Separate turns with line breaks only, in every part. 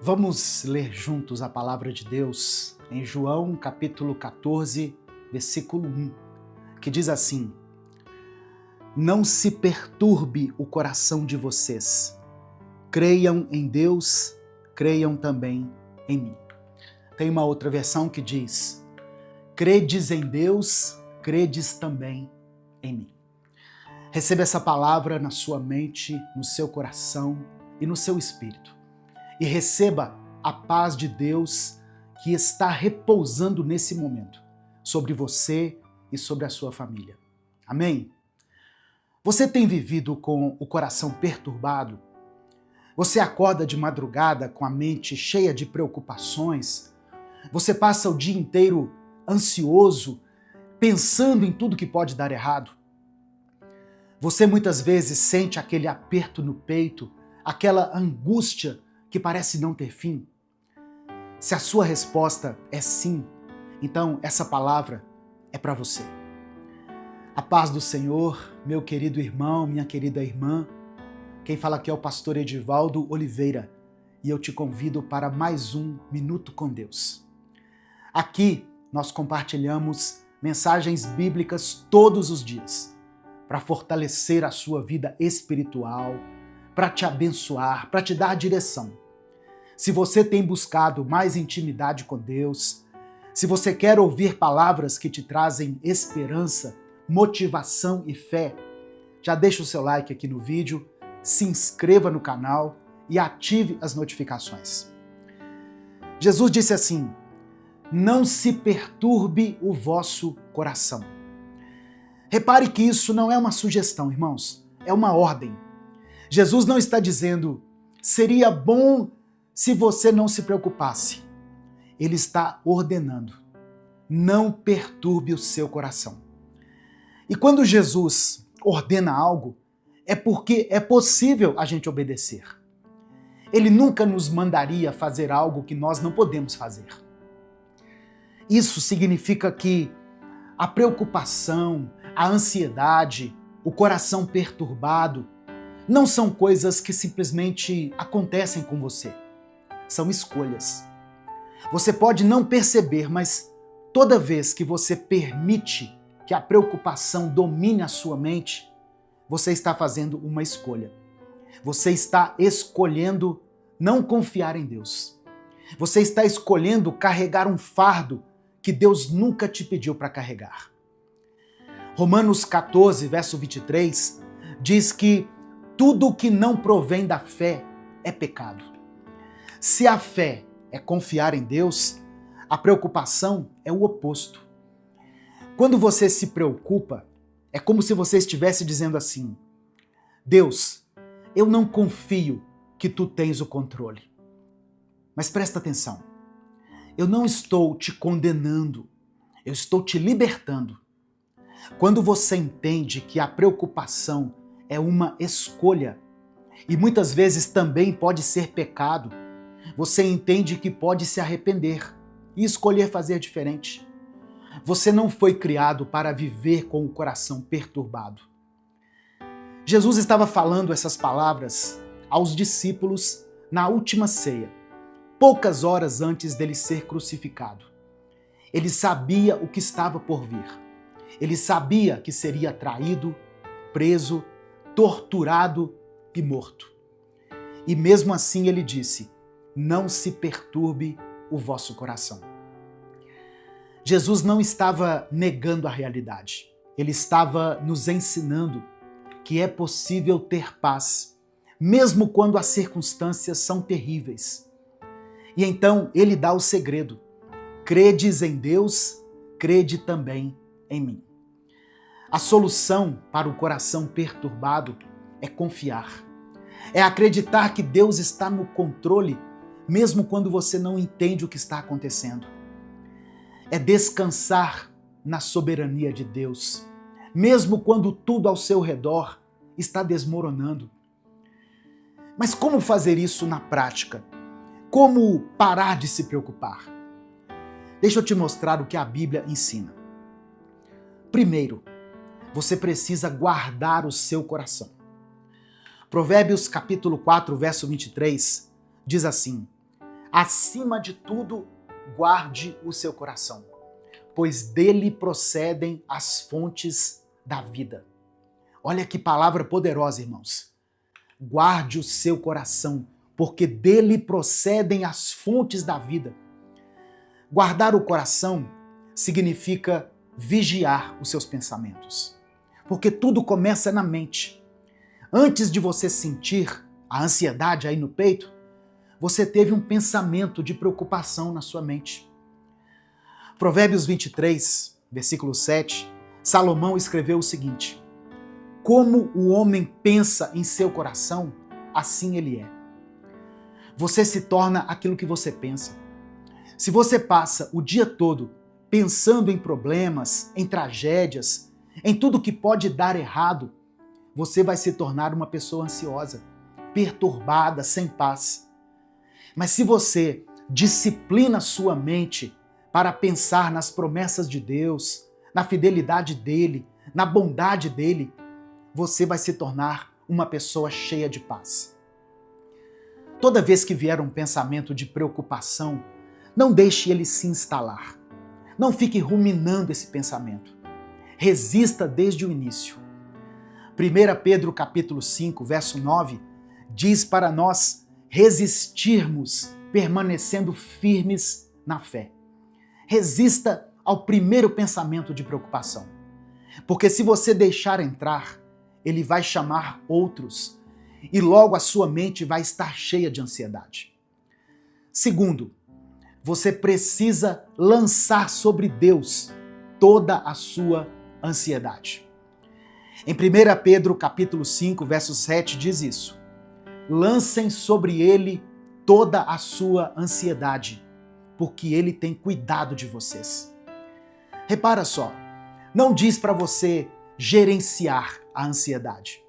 Vamos ler juntos a palavra de Deus em João capítulo 14, versículo 1, que diz assim: Não se perturbe o coração de vocês. Creiam em Deus, creiam também em mim. Tem uma outra versão que diz: Credes em Deus, credes também em mim. Receba essa palavra na sua mente, no seu coração e no seu espírito. E receba a paz de Deus que está repousando nesse momento sobre você e sobre a sua família. Amém? Você tem vivido com o coração perturbado? Você acorda de madrugada com a mente cheia de preocupações? Você passa o dia inteiro ansioso, pensando em tudo que pode dar errado? Você muitas vezes sente aquele aperto no peito, aquela angústia que parece não ter fim? Se a sua resposta é sim, então essa palavra é para você. A paz do Senhor, meu querido irmão, minha querida irmã. Quem fala aqui é o pastor Edivaldo Oliveira e eu te convido para mais um Minuto com Deus. Aqui nós compartilhamos mensagens bíblicas todos os dias para fortalecer a sua vida espiritual, para te abençoar, para te dar direção. Se você tem buscado mais intimidade com Deus, se você quer ouvir palavras que te trazem esperança, motivação e fé, já deixa o seu like aqui no vídeo, se inscreva no canal e ative as notificações. Jesus disse assim: Não se perturbe o vosso coração. Repare que isso não é uma sugestão, irmãos, é uma ordem. Jesus não está dizendo, seria bom se você não se preocupasse. Ele está ordenando, não perturbe o seu coração. E quando Jesus ordena algo, é porque é possível a gente obedecer. Ele nunca nos mandaria fazer algo que nós não podemos fazer. Isso significa que a preocupação, a ansiedade, o coração perturbado, não são coisas que simplesmente acontecem com você. São escolhas. Você pode não perceber, mas toda vez que você permite que a preocupação domine a sua mente, você está fazendo uma escolha. Você está escolhendo não confiar em Deus. Você está escolhendo carregar um fardo que Deus nunca te pediu para carregar. Romanos 14, verso 23, diz que tudo que não provém da fé é pecado. Se a fé é confiar em Deus, a preocupação é o oposto. Quando você se preocupa, é como se você estivesse dizendo assim: Deus, eu não confio que tu tens o controle. Mas presta atenção, eu não estou te condenando, eu estou te libertando. Quando você entende que a preocupação é uma escolha, e muitas vezes também pode ser pecado, você entende que pode se arrepender e escolher fazer diferente. Você não foi criado para viver com o coração perturbado. Jesus estava falando essas palavras aos discípulos na última ceia, poucas horas antes dele ser crucificado. Ele sabia o que estava por vir. Ele sabia que seria traído, preso, torturado e morto. E mesmo assim ele disse: Não se perturbe o vosso coração. Jesus não estava negando a realidade. Ele estava nos ensinando que é possível ter paz, mesmo quando as circunstâncias são terríveis. E então ele dá o segredo: credes em Deus, crede também em mim. A solução para o coração perturbado é confiar. É acreditar que Deus está no controle, mesmo quando você não entende o que está acontecendo. É descansar na soberania de Deus, mesmo quando tudo ao seu redor está desmoronando. Mas como fazer isso na prática? Como parar de se preocupar? Deixa eu te mostrar o que a Bíblia ensina. Primeiro, você precisa guardar o seu coração. Provérbios capítulo 4, verso 23, diz assim: acima de tudo, guarde o seu coração, pois dele procedem as fontes da vida. Olha que palavra poderosa, irmãos. Guarde o seu coração, porque dele procedem as fontes da vida. Guardar o coração significa vigiar os seus pensamentos, porque tudo começa na mente. Antes de você sentir a ansiedade aí no peito, você teve um pensamento de preocupação na sua mente. Provérbios 23, versículo 7, Salomão escreveu o seguinte: como o homem pensa em seu coração, assim ele é. Você se torna aquilo que você pensa. Se você passa o dia todo pensando em problemas, em tragédias, em tudo que pode dar errado, você vai se tornar uma pessoa ansiosa, perturbada, sem paz. Mas se você disciplina sua mente para pensar nas promessas de Deus, na fidelidade dele, na bondade dele, você vai se tornar uma pessoa cheia de paz. Toda vez que vier um pensamento de preocupação, não deixe ele se instalar. Não fique ruminando esse pensamento. Resista desde o início. 1 Pedro capítulo 5, verso 9, diz para nós resistirmos, permanecendo firmes na fé. Resista ao primeiro pensamento de preocupação. Porque se você deixar entrar, ele vai chamar outros e logo a sua mente vai estar cheia de ansiedade. Segundo, você precisa lançar sobre Deus toda a sua ansiedade. Em 1 Pedro capítulo 5, verso 7 diz isso: lancem sobre ele toda a sua ansiedade, porque ele tem cuidado de vocês. Repara só, não diz para você gerenciar a ansiedade.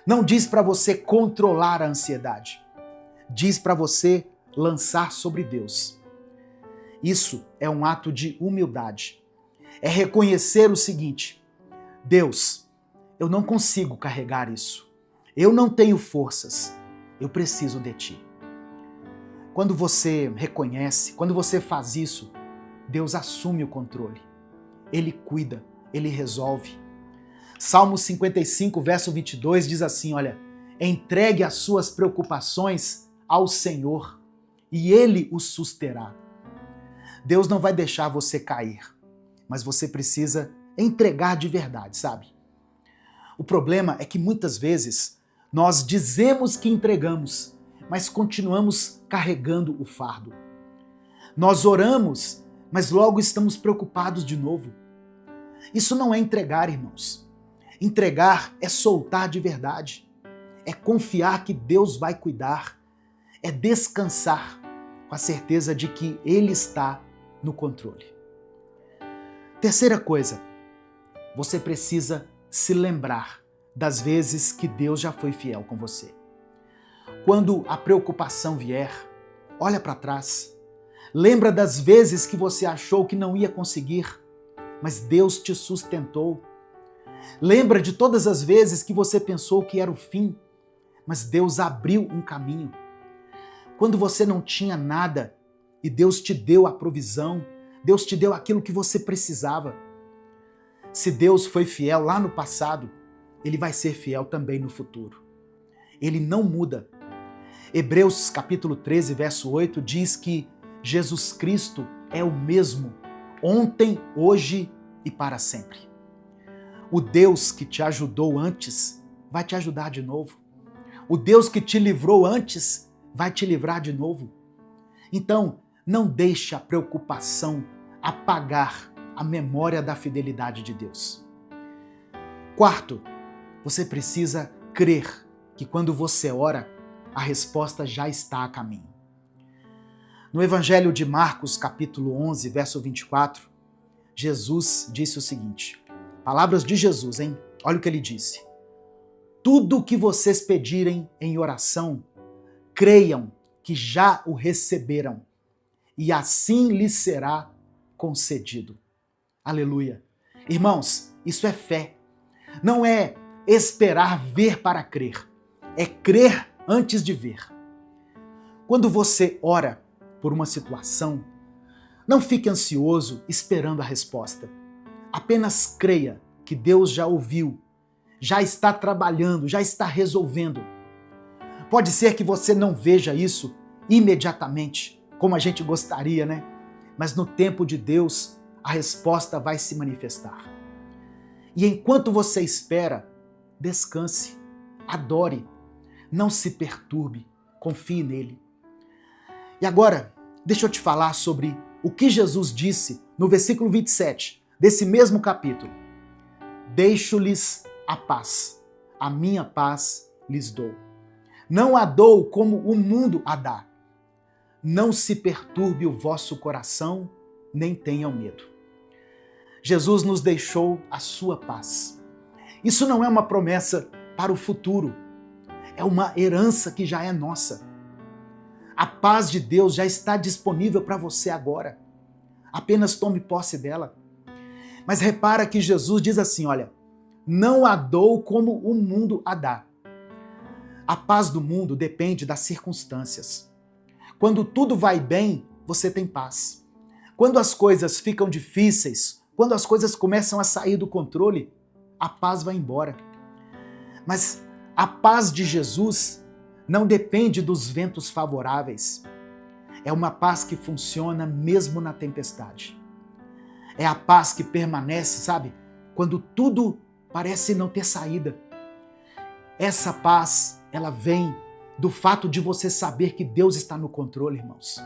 Não diz para você controlar a ansiedade. Diz para você lançar sobre Deus. Isso é um ato de humildade. É reconhecer o seguinte: Deus, eu não consigo carregar isso. Eu não tenho forças. Eu preciso de Ti. Quando você reconhece, quando você faz isso, Deus assume o controle. Ele cuida, Ele resolve. Salmo 55, verso 22 diz assim, olha: entregue as suas preocupações ao Senhor e Ele os susterá. Deus não vai deixar você cair, mas você precisa entregar de verdade, sabe? O problema é que muitas vezes nós dizemos que entregamos, mas continuamos carregando o fardo. Nós oramos, mas logo estamos preocupados de novo. Isso não é entregar, irmãos. Entregar é soltar de verdade. É confiar que Deus vai cuidar. É descansar com a certeza de que Ele está no controle. Terceira coisa, você precisa se lembrar das vezes que Deus já foi fiel com você. Quando a preocupação vier, olha para trás. Lembra das vezes que você achou que não ia conseguir, mas Deus te sustentou. Lembra de todas as vezes que você pensou que era o fim, mas Deus abriu um caminho. Quando você não tinha nada e Deus te deu a provisão, Deus te deu aquilo que você precisava. Se Deus foi fiel lá no passado, Ele vai ser fiel também no futuro. Ele não muda. Hebreus capítulo 13, verso 8 diz que Jesus Cristo é o mesmo ontem, hoje e para sempre. O Deus que te ajudou antes vai te ajudar de novo. O Deus que te livrou antes vai te livrar de novo. Então, não deixe a preocupação apagar a memória da fidelidade de Deus. Quarto, você precisa crer que quando você ora, a resposta já está a caminho. No Evangelho de Marcos, capítulo 11, verso 24, Jesus disse o seguinte, palavras de Jesus, hein? Olha o que ele disse. Tudo o que vocês pedirem em oração, creiam que já o receberam, e assim lhes será concedido. Aleluia. Irmãos, isso é fé. Não é esperar ver para crer. É crer antes de ver. Quando você ora, por uma situação, não fique ansioso esperando a resposta. Apenas creia que Deus já ouviu, já está trabalhando, já está resolvendo. Pode ser que você não veja isso imediatamente, como a gente gostaria, né? Mas no tempo de Deus, a resposta vai se manifestar. E enquanto você espera, descanse, adore, não se perturbe, confie nele. E agora, deixa eu te falar sobre o que Jesus disse no versículo 27 desse mesmo capítulo. Deixo-lhes a paz, a minha paz lhes dou. Não a dou como o mundo a dá. Não se perturbe o vosso coração, nem tenham medo. Jesus nos deixou a sua paz. Isso não é uma promessa para o futuro, é uma herança que já é nossa. A paz de Deus já está disponível para você agora. Apenas tome posse dela. Mas repara que Jesus diz assim, olha, não a dou como o mundo a dá. A paz do mundo depende das circunstâncias. Quando tudo vai bem, você tem paz. Quando as coisas ficam difíceis, quando as coisas começam a sair do controle, a paz vai embora. Mas a paz de Jesus não depende dos ventos favoráveis. É uma paz que funciona mesmo na tempestade. É a paz que permanece, sabe? Quando tudo parece não ter saída. Essa paz, ela vem do fato de você saber que Deus está no controle, irmãos.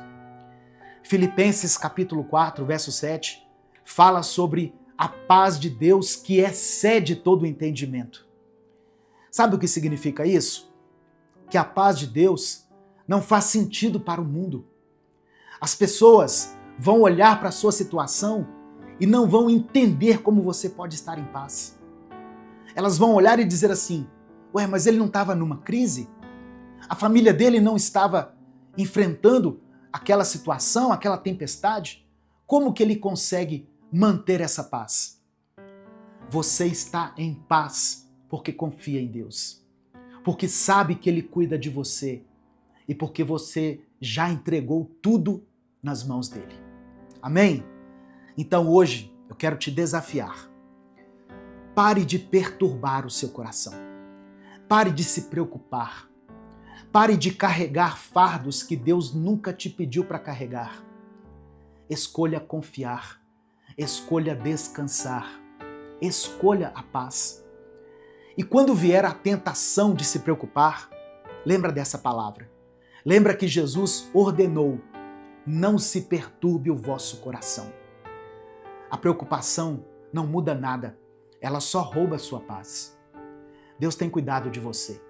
Filipenses capítulo 4, verso 7, fala sobre a paz de Deus que excede todo o entendimento. Sabe o que significa isso? Que a paz de Deus não faz sentido para o mundo. As pessoas vão olhar para a sua situação e não vão entender como você pode estar em paz. Elas vão olhar e dizer assim, ué, mas ele não estava numa crise? A família dele não estava enfrentando aquela situação, aquela tempestade? Como que ele consegue manter essa paz? Você está em paz porque confia em Deus, porque sabe que Ele cuida de você e porque você já entregou tudo nas mãos dele. Amém? Então hoje eu quero te desafiar. Pare de perturbar o seu coração. Pare de se preocupar. Pare de carregar fardos que Deus nunca te pediu para carregar. Escolha confiar. Escolha descansar. Escolha a paz. E quando vier a tentação de se preocupar, lembra dessa palavra. Lembra que Jesus ordenou, não se perturbe o vosso coração. A preocupação não muda nada, ela só rouba a sua paz. Deus tem cuidado de você.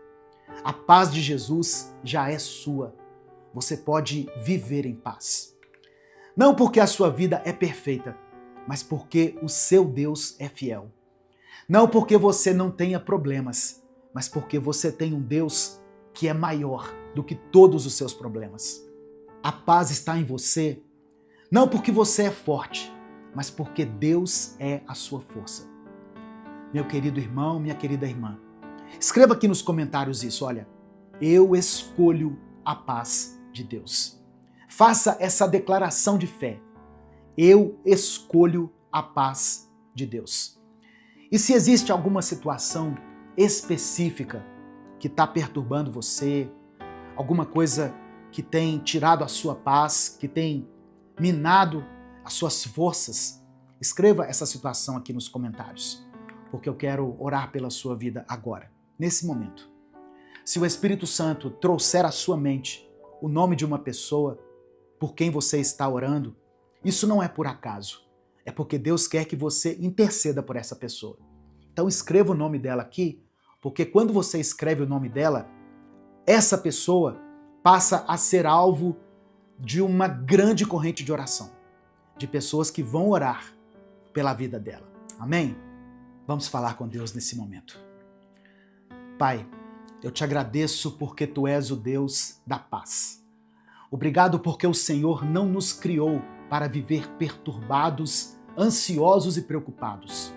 A paz de Jesus já é sua. Você pode viver em paz. Não porque a sua vida é perfeita, mas porque o seu Deus é fiel. Não porque você não tenha problemas, mas porque você tem um Deus que é maior do que todos os seus problemas. A paz está em você, não porque você é forte, mas porque Deus é a sua força. Meu querido irmão, minha querida irmã, escreva aqui nos comentários isso, olha, eu escolho a paz de Deus. Faça essa declaração de fé. Eu escolho a paz de Deus. E se existe alguma situação específica que está perturbando você, alguma coisa que tem tirado a sua paz, que tem minado as suas forças, escreva essa situação aqui nos comentários, porque eu quero orar pela sua vida agora, nesse momento. Se o Espírito Santo trouxer à sua mente o nome de uma pessoa por quem você está orando, isso não é por acaso. É porque Deus quer que você interceda por essa pessoa. Então escreva o nome dela aqui, porque quando você escreve o nome dela, essa pessoa passa a ser alvo de uma grande corrente de oração, de pessoas que vão orar pela vida dela. Amém? Vamos falar com Deus nesse momento. Pai, eu te agradeço porque Tu és o Deus da paz. Obrigado porque o Senhor não nos criou para viver perturbados, ansiosos e preocupados.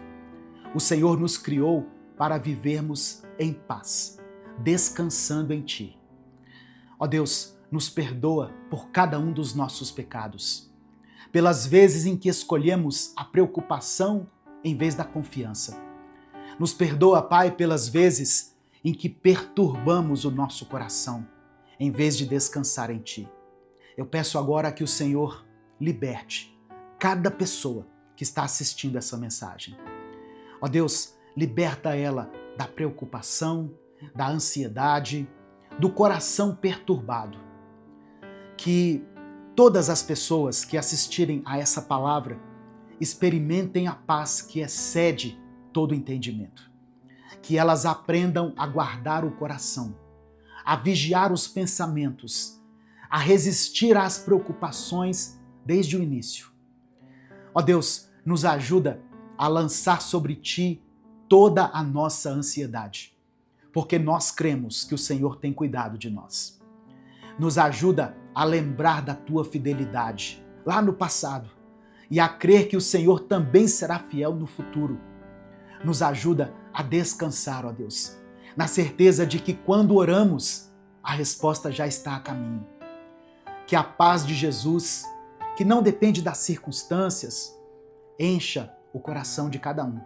O Senhor nos criou para vivermos em paz, descansando em Ti. Ó Deus, nos perdoa por cada um dos nossos pecados, pelas vezes em que escolhemos a preocupação em vez da confiança. Nos perdoa, Pai, pelas vezes em que perturbamos o nosso coração, em vez de descansar em Ti. Eu peço agora que o Senhor liberte cada pessoa que está assistindo essa mensagem. Ó Deus, liberta ela da preocupação, da ansiedade, do coração perturbado. Que todas as pessoas que assistirem a essa palavra experimentem a paz que excede todo entendimento. Que elas aprendam a guardar o coração, a vigiar os pensamentos, a resistir às preocupações desde o início. Ó Deus, nos ajuda a lançar sobre Ti toda a nossa ansiedade, porque nós cremos que o Senhor tem cuidado de nós. Nos ajuda a lembrar da Tua fidelidade lá no passado e a crer que o Senhor também será fiel no futuro. Nos ajuda a descansar, ó Deus, na certeza de que quando oramos, a resposta já está a caminho. Que a paz de Jesus, que não depende das circunstâncias, encha o coração de cada um.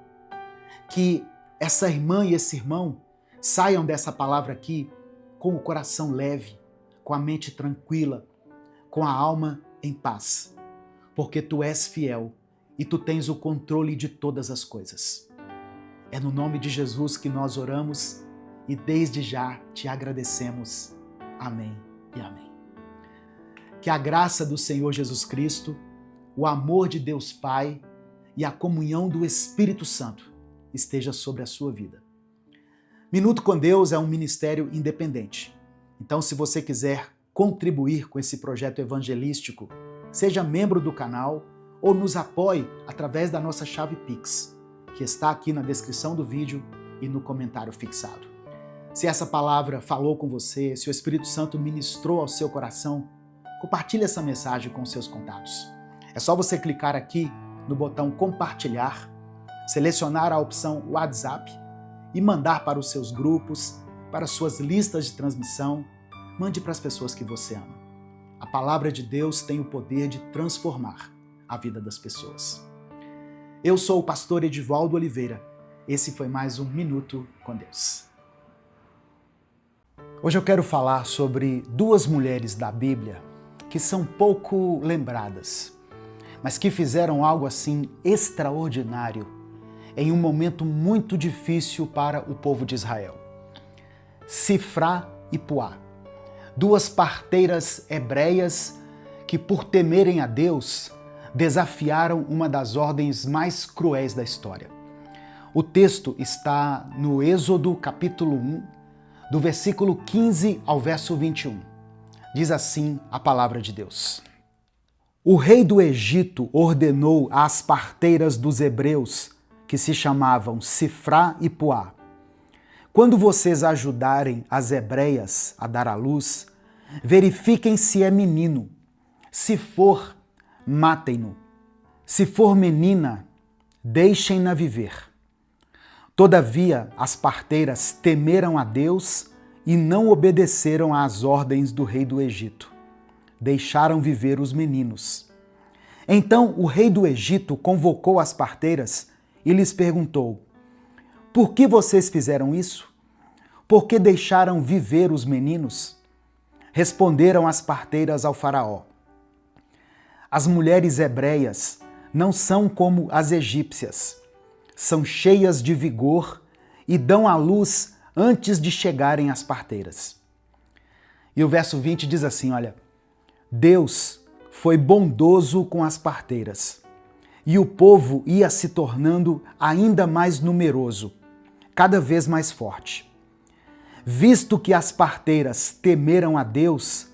Que essa irmã e esse irmão saiam dessa palavra aqui com o coração leve, com a mente tranquila, com a alma em paz, porque Tu és fiel e Tu tens o controle de todas as coisas. É no nome de Jesus que nós oramos e desde já Te agradecemos. Amém e amém. Que a graça do Senhor Jesus Cristo, o amor de Deus Pai e a comunhão do Espírito Santo esteja sobre a sua vida. Minuto com Deus é um ministério independente. Então, se você quiser contribuir com esse projeto evangelístico, seja membro do canal ou nos apoie através da nossa chave Pix, que está aqui na descrição do vídeo e no comentário fixado. Se essa palavra falou com você, se o Espírito Santo ministrou ao seu coração, compartilhe essa mensagem com seus contatos. É só você clicar aqui no botão compartilhar, selecionar a opção WhatsApp e mandar para os seus grupos, para suas listas de transmissão. Mande para as pessoas que você ama. A palavra de Deus tem o poder de transformar a vida das pessoas. Eu sou o pastor Edivaldo Oliveira. Esse foi mais um Minuto com Deus. Hoje eu quero falar sobre duas mulheres da Bíblia que são pouco lembradas, mas que fizeram algo assim extraordinário em um momento muito difícil para o povo de Israel. Sifrá e Puá, duas parteiras hebreias que, por temerem a Deus, desafiaram uma das ordens mais cruéis da história. O texto está no Êxodo capítulo 1, do versículo 15 ao verso 21. Diz assim a palavra de Deus. O rei do Egito ordenou às parteiras dos hebreus, que se chamavam Sifrá e Puá: quando vocês ajudarem as hebreias a dar à luz, verifiquem se é menino. Se for, matem-no. Se for menina, deixem-na viver. Todavia, as parteiras temeram a Deus e não obedeceram às ordens do rei do Egito. Deixaram viver os meninos. Então o rei do Egito convocou as parteiras e lhes perguntou: por que vocês fizeram isso? Por que deixaram viver os meninos? Responderam as parteiras ao faraó: as mulheres hebreias não são como as egípcias. São cheias de vigor e dão à luz antes de chegarem às parteiras. E o verso 20 diz assim, olha: Deus foi bondoso com as parteiras, e o povo ia se tornando ainda mais numeroso, cada vez mais forte. Visto que as parteiras temeram a Deus,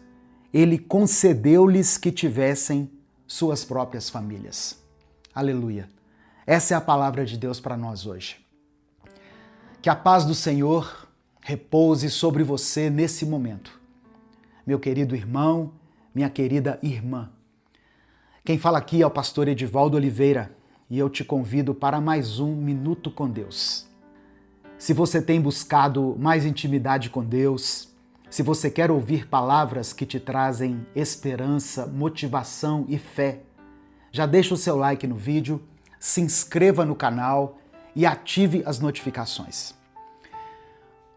Ele concedeu-lhes que tivessem suas próprias famílias. Aleluia! Essa é a palavra de Deus para nós hoje. Que a paz do Senhor repouse sobre você nesse momento. Meu querido irmão, minha querida irmã. Quem fala aqui é o pastor Edivaldo Oliveira e eu te convido para mais um Minuto com Deus. Se você tem buscado mais intimidade com Deus, Se você quer ouvir palavras que te trazem esperança, motivação e fé, já deixa o seu like no vídeo, se inscreva no canal e ative as notificações.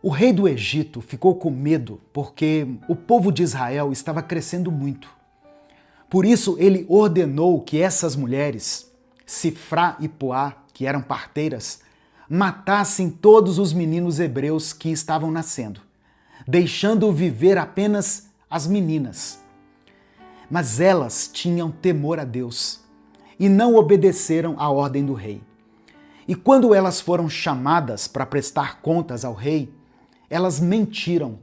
O rei do Egito ficou com medo porque o povo de Israel estava crescendo muito. Por isso ele ordenou que essas mulheres, Sifrá e Puá, que eram parteiras, matassem todos os meninos hebreus que estavam nascendo, deixando viver apenas as meninas. Mas elas tinham temor a Deus e não obedeceram à ordem do rei. E quando elas foram chamadas para prestar contas ao rei, elas mentiram,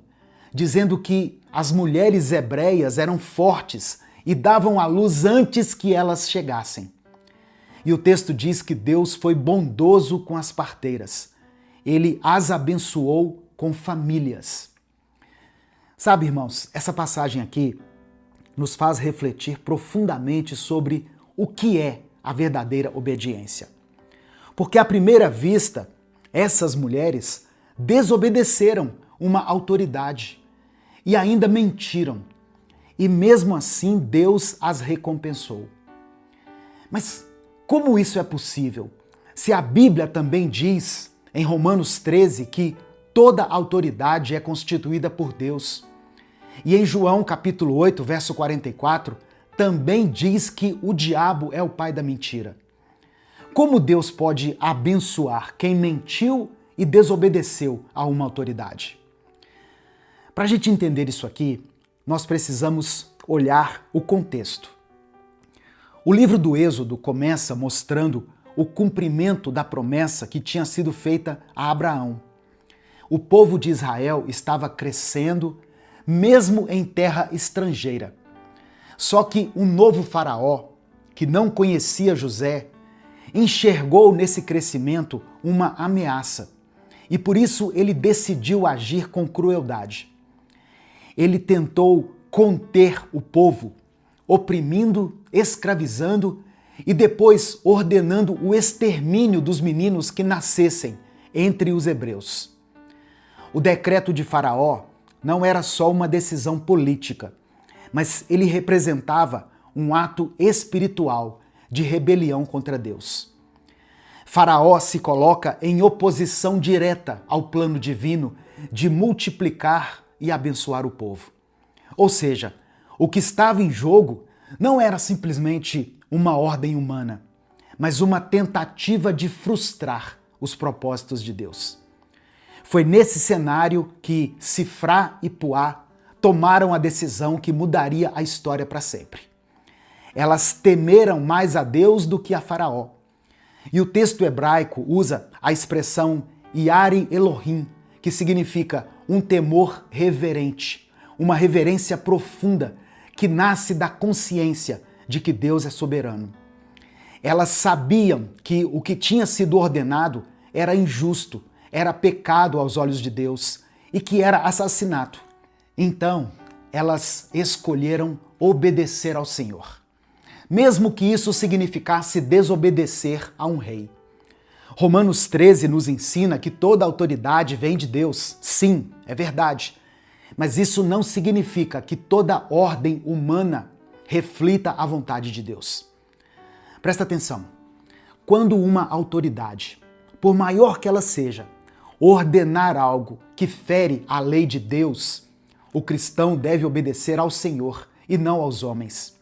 dizendo que as mulheres hebreias eram fortes e davam à luz antes que elas chegassem. E o texto diz que Deus foi bondoso com as parteiras. Ele as abençoou com famílias. Sabe, irmãos, essa passagem aqui nos faz refletir profundamente sobre o que é a verdadeira obediência. Porque à primeira vista, essas mulheres desobedeceram uma autoridade e ainda mentiram. E mesmo assim Deus as recompensou. Mas como isso é possível? Se a Bíblia também diz, em Romanos 13, que toda autoridade é constituída por Deus. E em João capítulo 8, verso 44, também diz que o diabo é o pai da mentira. Como Deus pode abençoar quem mentiu e desobedeceu a uma autoridade? Para a gente entender isso aqui, nós precisamos olhar o contexto. O livro do Êxodo começa mostrando o cumprimento da promessa que tinha sido feita a Abraão. O povo de Israel estava crescendo, mesmo em terra estrangeira. Só que um novo faraó, que não conhecia José, enxergou nesse crescimento uma ameaça e por isso ele decidiu agir com crueldade. Ele tentou conter o povo, oprimindo, escravizando e depois ordenando o extermínio dos meninos que nascessem entre os hebreus. O decreto de Faraó não era só uma decisão política, mas ele representava um ato espiritual de rebelião contra Deus. Faraó se coloca em oposição direta ao plano divino de multiplicar e abençoar o povo. Ou seja, o que estava em jogo não era simplesmente uma ordem humana, mas uma tentativa de frustrar os propósitos de Deus. Foi nesse cenário que Sifrá e Puá tomaram a decisão que mudaria a história para sempre. Elas temeram mais a Deus do que a Faraó. E o texto hebraico usa a expressão Yari Elohim, que significa um temor reverente, uma reverência profunda que nasce da consciência de que Deus é soberano. Elas sabiam que o que tinha sido ordenado era injusto, era pecado aos olhos de Deus e que era assassinato. Então, elas escolheram obedecer ao Senhor, mesmo que isso significasse desobedecer a um rei. Romanos 13 nos ensina que toda autoridade vem de Deus. Sim, é verdade. Mas isso não significa que toda ordem humana reflita a vontade de Deus. Presta atenção. Quando uma autoridade, por maior que ela seja, ordenar algo que fere a lei de Deus, o cristão deve obedecer ao Senhor e não aos homens.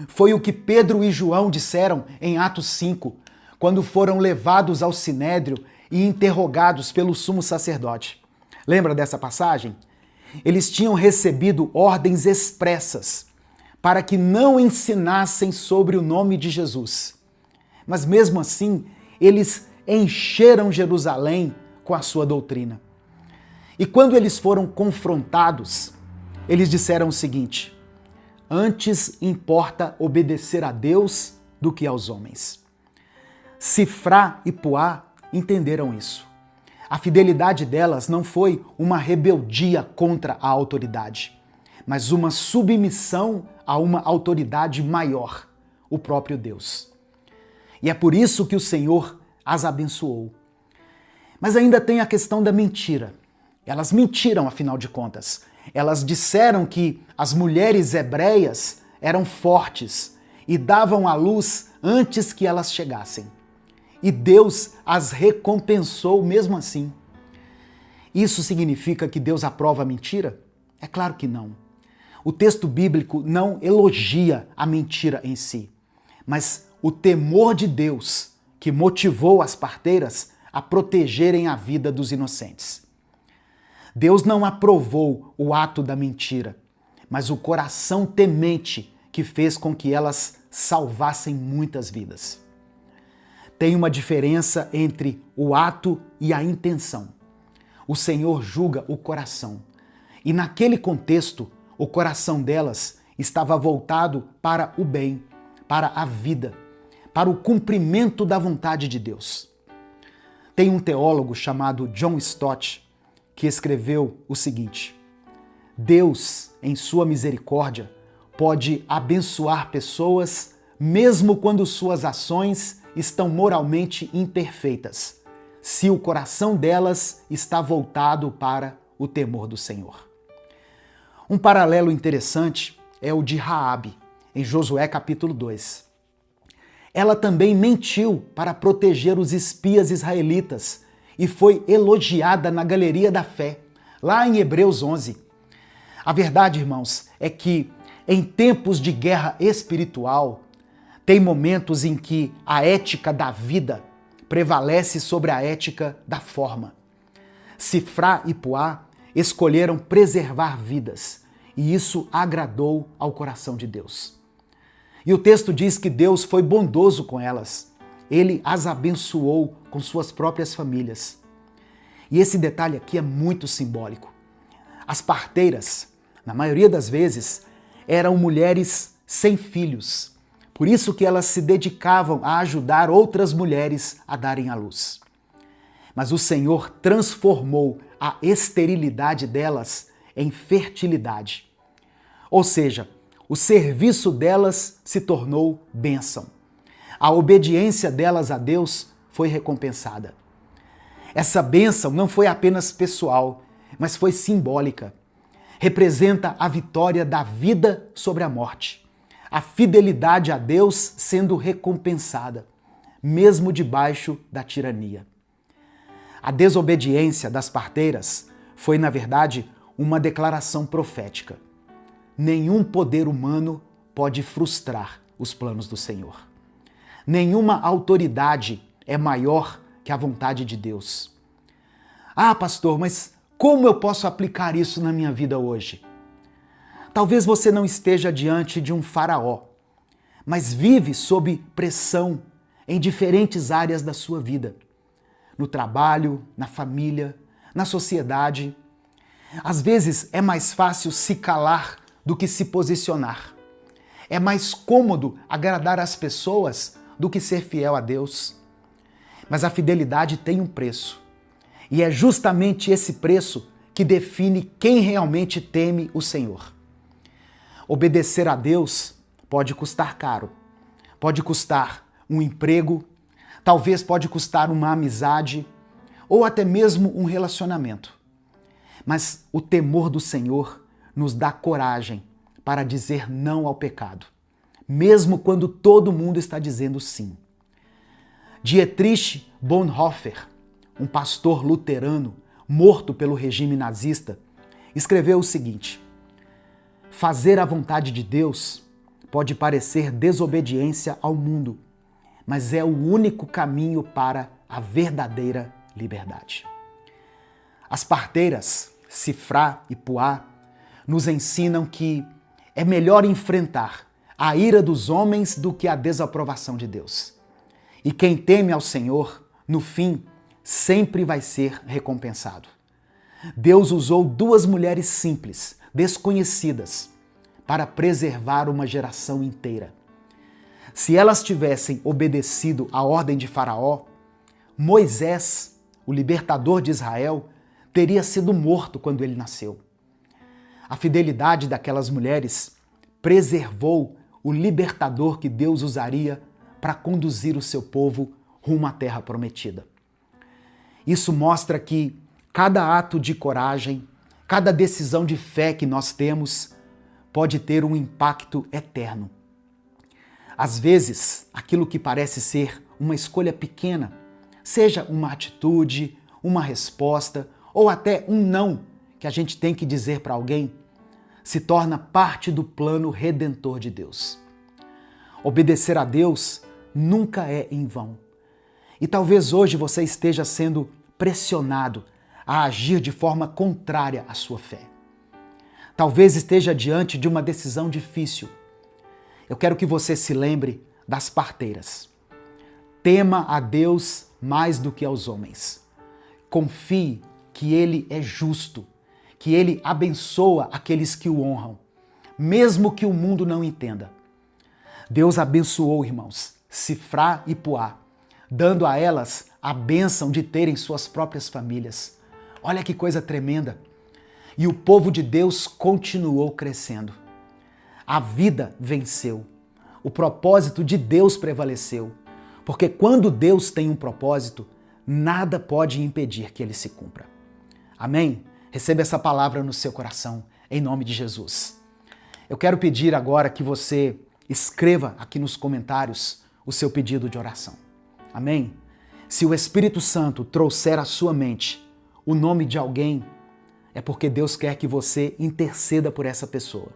Foi o que Pedro e João disseram em Atos 5, quando foram levados ao sinédrio e interrogados pelo sumo sacerdote. Lembra dessa passagem? Eles tinham recebido ordens expressas para que não ensinassem sobre o nome de Jesus. Mas mesmo assim, eles encheram Jerusalém com a sua doutrina. E quando eles foram confrontados, eles disseram o seguinte: antes importa obedecer a Deus do que aos homens. Sifrá e Puá entenderam isso. A fidelidade delas não foi uma rebeldia contra a autoridade, mas uma submissão a uma autoridade maior, o próprio Deus. E é por isso que o Senhor as abençoou. Mas ainda tem a questão da mentira. Elas mentiram, afinal de contas. Elas disseram que as mulheres hebreias eram fortes e davam à luz antes que elas chegassem. E Deus as recompensou mesmo assim. Isso significa que Deus aprova a mentira? É claro que não. O texto bíblico não elogia a mentira em si, mas o temor de Deus que motivou as parteiras a protegerem a vida dos inocentes. Deus não aprovou o ato da mentira, mas o coração temente que fez com que elas salvassem muitas vidas. Tem uma diferença entre o ato e a intenção. O Senhor julga o coração. E naquele contexto, o coração delas estava voltado para o bem, para a vida, para o cumprimento da vontade de Deus. Tem um teólogo chamado John Stott que escreveu o seguinte: Deus, em sua misericórdia, pode abençoar pessoas mesmo quando suas ações estão moralmente imperfeitas, se o coração delas está voltado para o temor do Senhor. Um paralelo interessante é o de Raabe, em Josué capítulo 2. Ela também mentiu para proteger os espias israelitas e foi elogiada na galeria da fé, lá em Hebreus 11. A verdade, irmãos, é que em tempos de guerra espiritual, tem momentos em que a ética da vida prevalece sobre a ética da forma. Sifrá e Puá escolheram preservar vidas, e isso agradou ao coração de Deus. E o texto diz que Deus foi bondoso com elas. Ele as abençoou com suas próprias famílias. E esse detalhe aqui é muito simbólico. As parteiras, na maioria das vezes, eram mulheres sem filhos. Por isso que elas se dedicavam a ajudar outras mulheres a darem à luz. Mas o Senhor transformou a esterilidade delas em fertilidade. Ou seja, o serviço delas se tornou bênção. A obediência delas a Deus foi recompensada. Essa bênção não foi apenas pessoal, mas foi simbólica. Representa a vitória da vida sobre a morte. A fidelidade a Deus sendo recompensada, mesmo debaixo da tirania. A desobediência das parteiras foi, na verdade, uma declaração profética. Nenhum poder humano pode frustrar os planos do Senhor. Nenhuma autoridade é maior que a vontade de Deus. Ah, pastor, mas como eu posso aplicar isso na minha vida hoje? Talvez você não esteja diante de um faraó, mas vive sob pressão em diferentes áreas da sua vida. No trabalho, na família, na sociedade. Às vezes é mais fácil se calar do que se posicionar. É mais cômodo agradar as pessoas do que ser fiel a Deus. Mas a fidelidade tem um preço. E é justamente esse preço que define quem realmente teme o Senhor. Obedecer a Deus pode custar caro. Pode custar um emprego, talvez pode custar uma amizade ou até mesmo um relacionamento. Mas o temor do Senhor nos dá coragem para dizer não ao pecado, mesmo quando todo mundo está dizendo sim. Dietrich Bonhoeffer, um pastor luterano morto pelo regime nazista, escreveu o seguinte: fazer a vontade de Deus pode parecer desobediência ao mundo, mas é o único caminho para a verdadeira liberdade. As parteiras, Sifrá e Puá, nos ensinam que é melhor enfrentar a ira dos homens do que a desaprovação de Deus. E quem teme ao Senhor, no fim, sempre vai ser recompensado. Deus usou duas mulheres simples, desconhecidas, para preservar uma geração inteira. Se elas tivessem obedecido à ordem de Faraó, Moisés, o libertador de Israel, teria sido morto quando ele nasceu. A fidelidade daquelas mulheres preservou o libertador que Deus usaria para conduzir o seu povo rumo à terra prometida. Isso mostra que cada ato de coragem, Cada decisão de fé que nós temos pode ter um impacto eterno. Às vezes, aquilo que parece ser uma escolha pequena, seja uma atitude, uma resposta ou até um não que a gente tem que dizer para alguém, se torna parte do plano redentor de Deus. Obedecer a Deus nunca é em vão. E talvez hoje você esteja sendo pressionado a agir de forma contrária à sua fé. Talvez esteja diante de uma decisão difícil. Eu quero que você se lembre das parteiras. Tema a Deus mais do que aos homens. Confie que Ele é justo, que Ele abençoa aqueles que o honram, mesmo que o mundo não entenda. Deus abençoou, irmãos, Sifrá e Puá, dando a elas a bênção de terem suas próprias famílias. Olha que coisa tremenda! E o povo de Deus continuou crescendo. A vida venceu. O propósito de Deus prevaleceu. Porque quando Deus tem um propósito, nada pode impedir que ele se cumpra. Amém? Receba essa palavra no seu coração, em nome de Jesus. Eu quero pedir agora que você escreva aqui nos comentários o seu pedido de oração. Amém? Se o Espírito Santo trouxer à sua mente o nome de alguém, é porque Deus quer que você interceda por essa pessoa.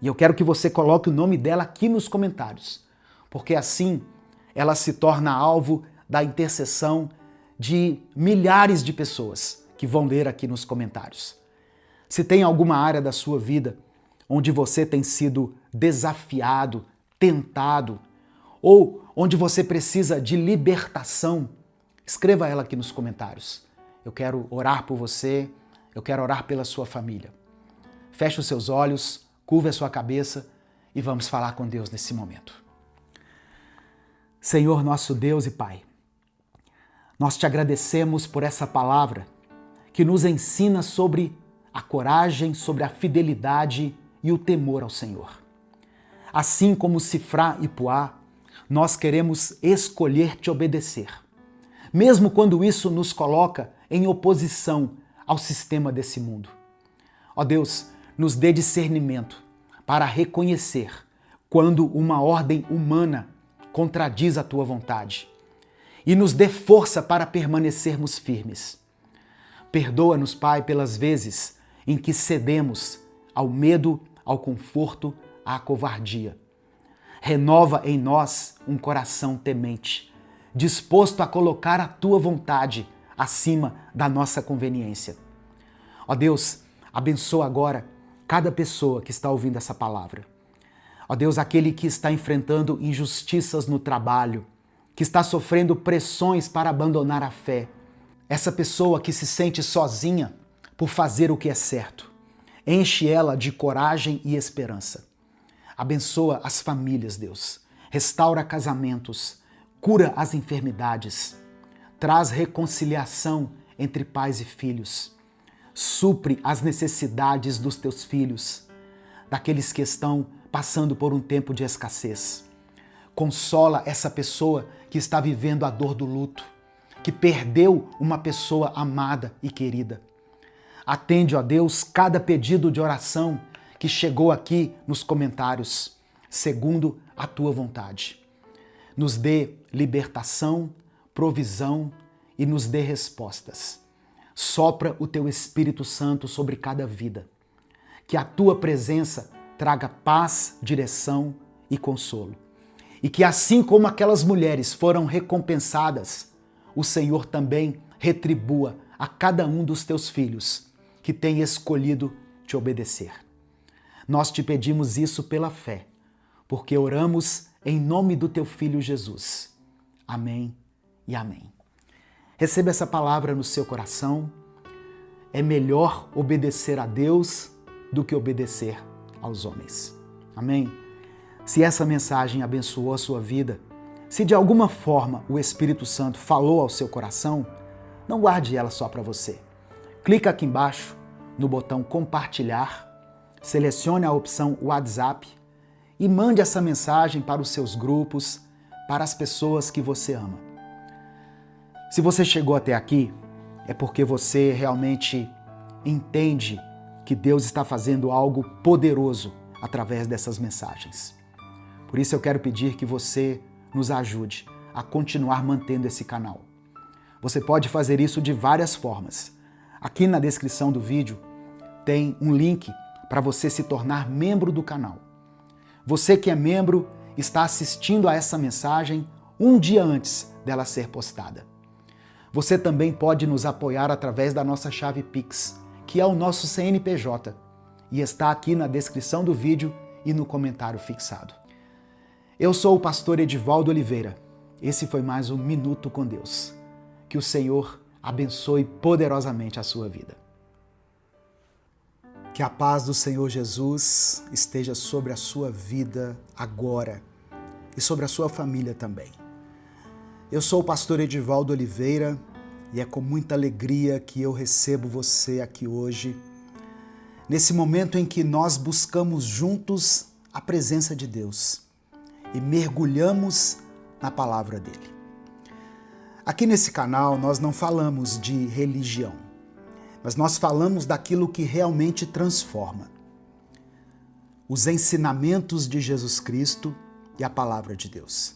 E eu quero que você coloque o nome dela aqui nos comentários, porque assim ela se torna alvo da intercessão de milhares de pessoas que vão ler aqui nos comentários. Se tem alguma área da sua vida onde você tem sido desafiado, tentado, ou onde você precisa de libertação, escreva ela aqui nos comentários. Eu quero orar por você, eu quero orar pela sua família. Feche os seus olhos, curva a sua cabeça e vamos falar com Deus nesse momento. Senhor, nosso Deus e Pai, nós te agradecemos por essa palavra que nos ensina sobre a coragem, sobre a fidelidade e o temor ao Senhor. Assim como Sifrá e Puá, nós queremos escolher te obedecer, mesmo quando isso nos coloca em oposição ao sistema desse mundo. Ó Deus, nos dê discernimento para reconhecer quando uma ordem humana contradiz a tua vontade e nos dê força para permanecermos firmes. Perdoa-nos, Pai, pelas vezes em que cedemos ao medo, ao conforto, à covardia. Renova em nós um coração temente, disposto a colocar a tua vontade acima da nossa conveniência. Ó Deus, abençoa agora cada pessoa que está ouvindo essa palavra. Ó Deus, aquele que está enfrentando injustiças no trabalho, que está sofrendo pressões para abandonar a fé. Essa pessoa que se sente sozinha por fazer o que é certo. Enche ela de coragem e esperança. Abençoa as famílias, Deus. Restaura casamentos. Cura as enfermidades. Traz reconciliação entre pais e filhos. Supre as necessidades dos teus filhos, daqueles que estão passando por um tempo de escassez. Consola essa pessoa que está vivendo a dor do luto, que perdeu uma pessoa amada e querida. Atende, ó Deus, cada pedido de oração que chegou aqui nos comentários, segundo a tua vontade. Nos dê libertação, provisão e nos dê respostas. Sopra o teu Espírito Santo sobre cada vida. Que a tua presença traga paz, direção e consolo. E que assim como aquelas mulheres foram recompensadas, o Senhor também retribua a cada um dos teus filhos que tem escolhido te obedecer. Nós te pedimos isso pela fé, porque oramos em nome do teu Filho Jesus. Amém e amém. Receba essa palavra no seu coração. É melhor obedecer a Deus do que obedecer aos homens. Amém? Se essa mensagem abençoou a sua vida, se de alguma forma o Espírito Santo falou ao seu coração, não guarde ela só para você. Clica aqui embaixo no botão compartilhar, selecione a opção WhatsApp e mande essa mensagem para os seus grupos, para as pessoas que você ama. Se você chegou até aqui, é porque você realmente entende que Deus está fazendo algo poderoso através dessas mensagens. Por isso eu quero pedir que você nos ajude a continuar mantendo esse canal. Você pode fazer isso de várias formas. Aqui na descrição do vídeo tem um link para você se tornar membro do canal. Você que é membro está assistindo a essa mensagem um dia antes dela ser postada. Você também pode nos apoiar através da nossa chave Pix, que é o nosso CNPJ, e está aqui na descrição do vídeo e no comentário fixado. Eu sou o pastor Edivaldo Oliveira. Esse foi mais um Minuto com Deus. Que o Senhor abençoe poderosamente a sua vida. Que a paz do Senhor Jesus esteja sobre a sua vida agora e sobre a sua família também. Eu sou o pastor Edivaldo Oliveira e é com muita alegria que eu recebo você aqui hoje, nesse momento em que nós buscamos juntos a presença de Deus e mergulhamos na palavra dele. Aqui nesse canal nós não falamos de religião, mas nós falamos daquilo que realmente transforma. Os ensinamentos de Jesus Cristo e a palavra de Deus.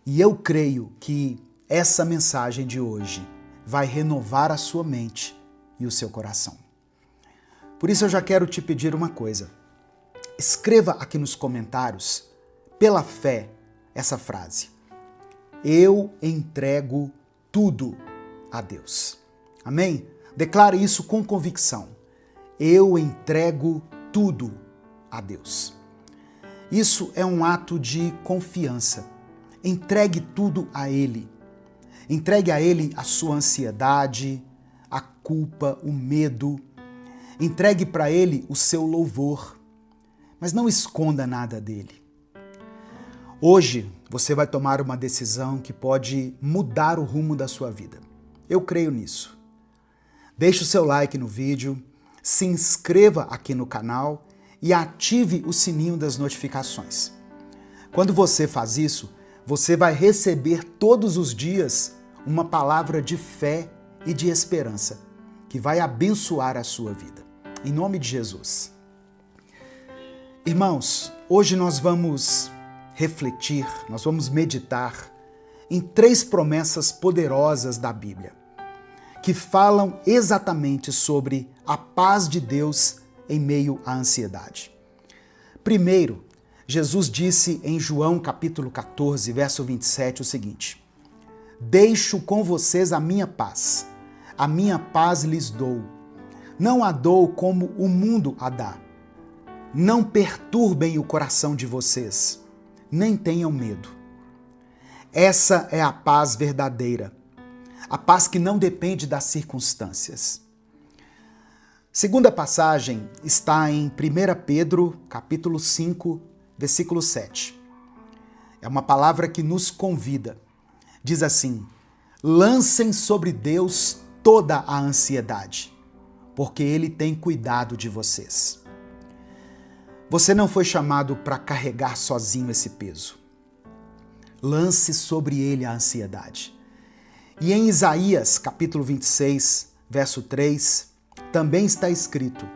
E eu creio que essa mensagem de hoje vai renovar a sua mente e o seu coração. Por isso eu já quero te pedir uma coisa. Escreva aqui nos comentários, pela fé, essa frase. Eu entrego tudo a Deus. Amém? Declare isso com convicção. Eu entrego tudo a Deus. Isso é um ato de confiança. Entregue tudo a Ele. Entregue a Ele a sua ansiedade, a culpa, o medo. Entregue para Ele o seu louvor. Mas não esconda nada dele. Hoje você vai tomar uma decisão que pode mudar o rumo da sua vida. Eu creio nisso. Deixe o seu like no vídeo, se inscreva aqui no canal e ative o sininho das notificações. Quando você faz isso, você vai receber todos os dias uma palavra de fé e de esperança que vai abençoar a sua vida. Em nome de Jesus. Irmãos, hoje nós vamos refletir, nós vamos meditar em 3 promessas poderosas da Bíblia, que falam exatamente sobre a paz de Deus em meio à ansiedade. Primeiro, Jesus disse em João capítulo 14, verso 27 o seguinte: Deixo com vocês a minha paz lhes dou. Não a dou como o mundo a dá. Não perturbem o coração de vocês, nem tenham medo. Essa é a paz verdadeira, a paz que não depende das circunstâncias. Segunda passagem está em 1 Pedro, capítulo 5, versículo 7. É uma palavra que nos convida. Diz assim: lancem sobre Deus toda a ansiedade, porque Ele tem cuidado de vocês. Você não foi chamado para carregar sozinho esse peso. Lance sobre Ele a ansiedade. E em Isaías, capítulo 26, verso 3, também está escrito: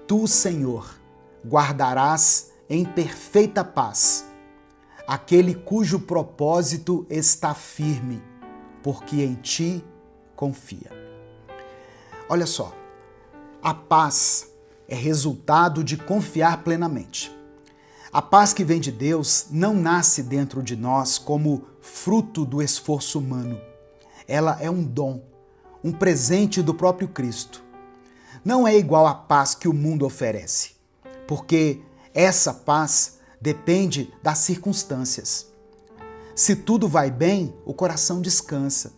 Tu, Senhor, guardarás em perfeita paz aquele cujo propósito está firme, porque em Ti confia. Olha só, a paz é resultado de confiar plenamente. A paz que vem de Deus não nasce dentro de nós como fruto do esforço humano. Ela é um dom, um presente do próprio Cristo. Não é igual à paz que o mundo oferece, porque essa paz depende das circunstâncias. Se tudo vai bem, o coração descansa.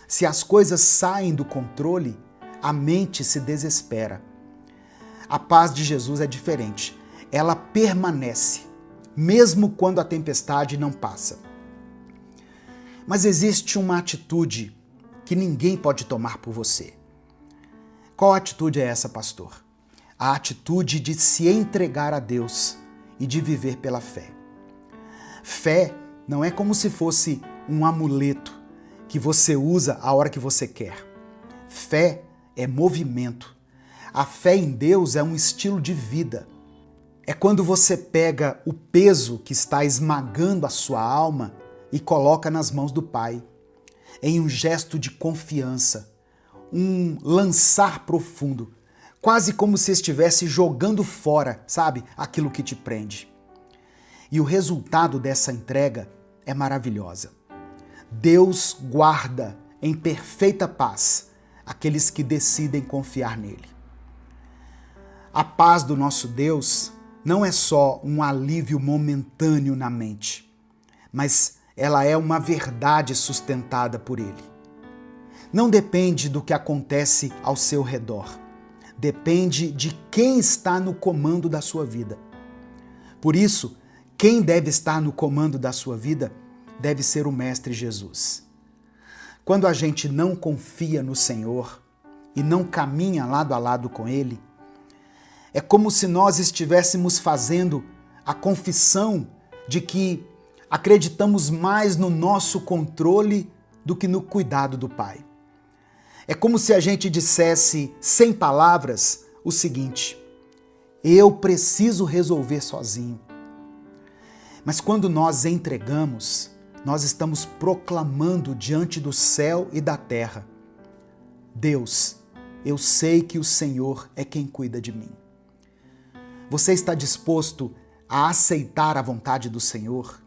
Se as coisas saem do controle, a mente se desespera. A paz de Jesus é diferente. Ela permanece, mesmo quando a tempestade não passa. Mas existe uma atitude que ninguém pode tomar por você. Qual atitude é essa, pastor? A atitude de se entregar a Deus e de viver pela fé. Fé não é como se fosse um amuleto que você usa a hora que você quer. Fé é movimento. A fé em Deus é um estilo de vida. É quando você pega o peso que está esmagando a sua alma e coloca nas mãos do Pai, em um gesto de confiança, um lançar profundo, quase como se estivesse jogando fora, sabe, aquilo que te prende. E o resultado dessa entrega é maravilhosa. Deus guarda em perfeita paz aqueles que decidem confiar nele. A paz do nosso Deus não é só um alívio momentâneo na mente, mas ela é uma verdade sustentada por ele. Não depende do que acontece ao seu redor, depende de quem está no comando da sua vida. Por isso, quem deve estar no comando da sua vida deve ser o Mestre Jesus. Quando a gente não confia no Senhor e não caminha lado a lado com Ele, é como se nós estivéssemos fazendo a confissão de que acreditamos mais no nosso controle do que no cuidado do Pai. É como se a gente dissesse, sem palavras, o seguinte: eu preciso resolver sozinho. Mas quando nós entregamos, nós estamos proclamando diante do céu e da terra: Deus, eu sei que o Senhor é quem cuida de mim. Você está disposto a aceitar a vontade do Senhor,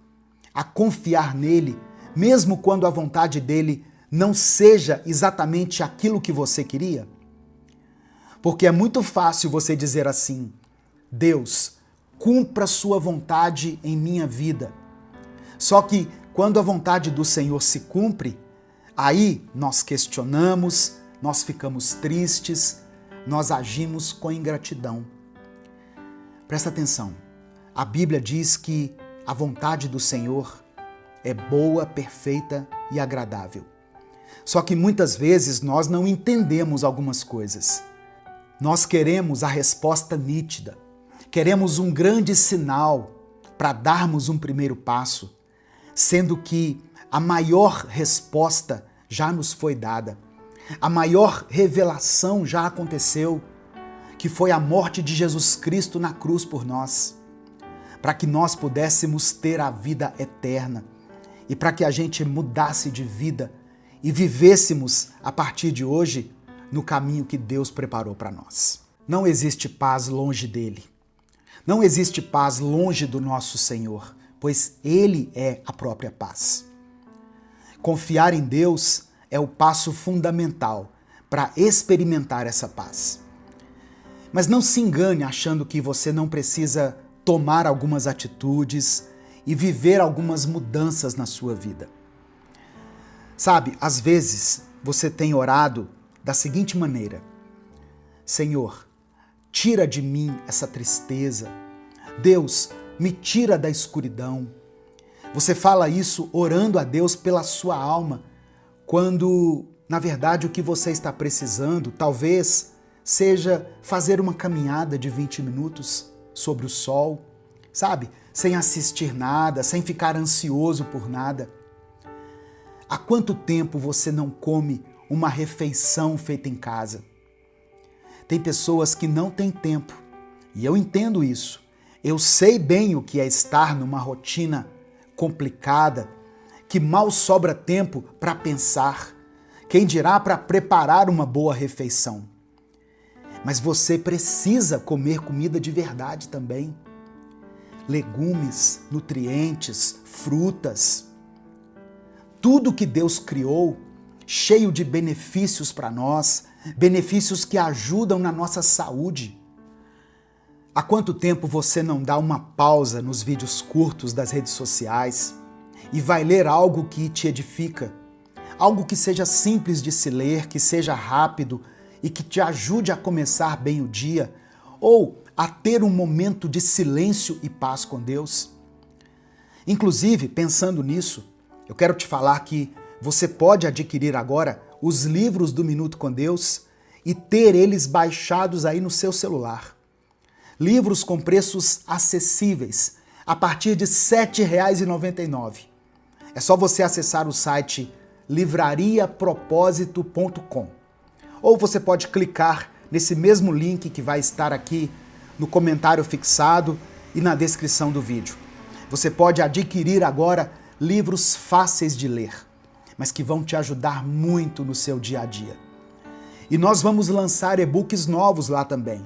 a confiar nele, mesmo quando a vontade dele não seja exatamente aquilo que você queria? Porque é muito fácil você dizer assim: Deus, cumpra sua vontade em minha vida. Só que quando a vontade do Senhor se cumpre, aí nós questionamos, nós ficamos tristes, nós agimos com ingratidão. Presta atenção, a Bíblia diz que a vontade do Senhor é boa, perfeita e agradável. Só que muitas vezes nós não entendemos algumas coisas. Nós queremos a resposta nítida, queremos um grande sinal para darmos um primeiro passo, sendo que a maior resposta já nos foi dada, a maior revelação já aconteceu, que foi a morte de Jesus Cristo na cruz por nós, para que nós pudéssemos ter a vida eterna e para que a gente mudasse de vida e vivêssemos a partir de hoje no caminho que Deus preparou para nós. Não existe paz longe dele. Não existe paz longe do nosso Senhor, pois Ele é a própria paz. Confiar em Deus é o passo fundamental para experimentar essa paz. Mas não se engane achando que você não precisa tomar algumas atitudes e viver algumas mudanças na sua vida. Sabe, às vezes você tem orado da seguinte maneira: Senhor, tira de mim essa tristeza. Deus, me tira da escuridão. Você fala isso orando a Deus pela sua alma, quando, na verdade, o que você está precisando, talvez, seja fazer uma caminhada de 20 minutos sobre o sol, sabe? Sem assistir nada, sem ficar ansioso por nada. Há quanto tempo você não come uma refeição feita em casa? Tem pessoas que não têm tempo, e eu entendo isso. Eu sei bem o que é estar numa rotina complicada, que mal sobra tempo para pensar, quem dirá para preparar uma boa refeição. Mas você precisa comer comida de verdade também. Legumes, nutrientes, frutas. Tudo que Deus criou, cheio de benefícios para nós, benefícios que ajudam na nossa saúde. Há quanto tempo você não dá uma pausa nos vídeos curtos das redes sociais e vai ler algo que te edifica? Algo que seja simples de se ler, que seja rápido e que te ajude a começar bem o dia, ou a ter um momento de silêncio e paz com Deus? Inclusive, pensando nisso, eu quero te falar que você pode adquirir agora os livros do Minuto com Deus e ter eles baixados aí no seu celular. Livros com preços acessíveis, a partir de R$ 7,99. É só você acessar o site livrariapropósito.com. Ou você pode clicar nesse mesmo link que vai estar aqui no comentário fixado e na descrição do vídeo. Você pode adquirir agora livros fáceis de ler, mas que vão te ajudar muito no seu dia a dia. E nós vamos lançar e-books novos lá também,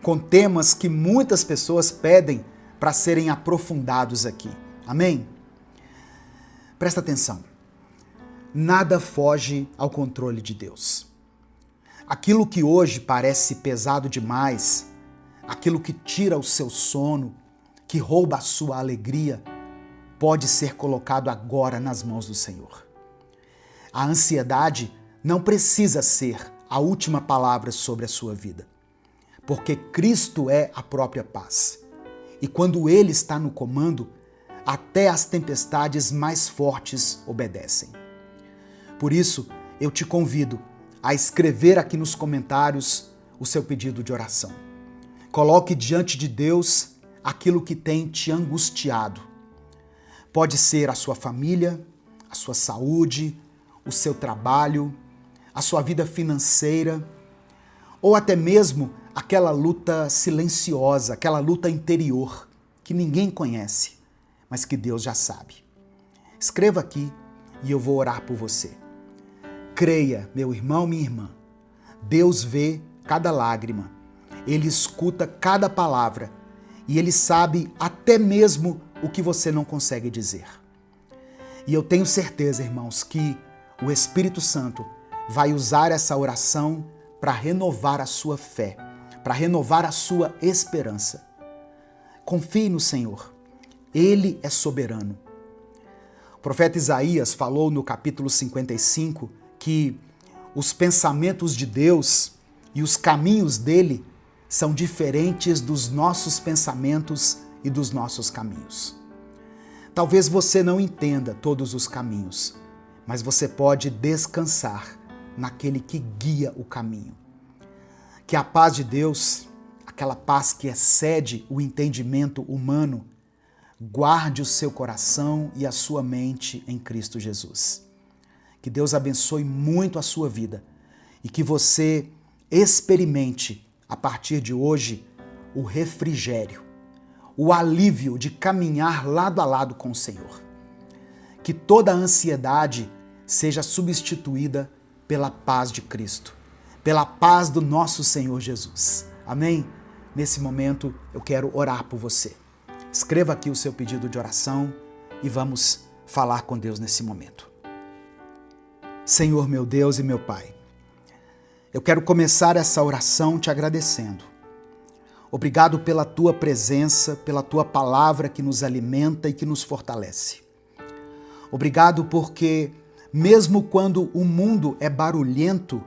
com temas que muitas pessoas pedem para serem aprofundados aqui. Amém? Presta atenção. Nada foge ao controle de Deus. Aquilo que hoje parece pesado demais, aquilo que tira o seu sono, que rouba a sua alegria, pode ser colocado agora nas mãos do Senhor. A ansiedade não precisa ser a última palavra sobre a sua vida, porque Cristo é a própria paz. E quando Ele está no comando, até as tempestades mais fortes obedecem. Por isso, eu te convido a escrever aqui nos comentários o seu pedido de oração. Coloque diante de Deus aquilo que tem te angustiado. Pode ser a sua família, a sua saúde, o seu trabalho, a sua vida financeira, ou até mesmo aquela luta silenciosa, aquela luta interior que ninguém conhece, mas que Deus já sabe. Escreva aqui e eu vou orar por você. Creia, meu irmão, minha irmã, Deus vê cada lágrima, Ele escuta cada palavra e Ele sabe até mesmo o que você não consegue dizer. E eu tenho certeza, irmãos, que o Espírito Santo vai usar essa oração para renovar a sua fé, para renovar a sua esperança. Confie no Senhor, Ele é soberano. O profeta Isaías falou no capítulo 55 que os pensamentos de Deus e os caminhos dele são diferentes dos nossos pensamentos e dos nossos caminhos. Talvez você não entenda todos os caminhos, mas você pode descansar naquele que guia o caminho. Que a paz de Deus, aquela paz que excede o entendimento humano, guarde o seu coração e a sua mente em Cristo Jesus. Que Deus abençoe muito a sua vida e que você experimente, a partir de hoje, o refrigério, o alívio de caminhar lado a lado com o Senhor. Que toda a ansiedade seja substituída pela paz de Cristo, pela paz do nosso Senhor Jesus. Amém? Nesse momento, eu quero orar por você. Escreva aqui o seu pedido de oração e vamos falar com Deus nesse momento. Senhor, meu Deus e meu Pai, eu quero começar essa oração te agradecendo. Obrigado pela Tua presença, pela Tua palavra que nos alimenta e que nos fortalece. Obrigado porque, mesmo quando o mundo é barulhento,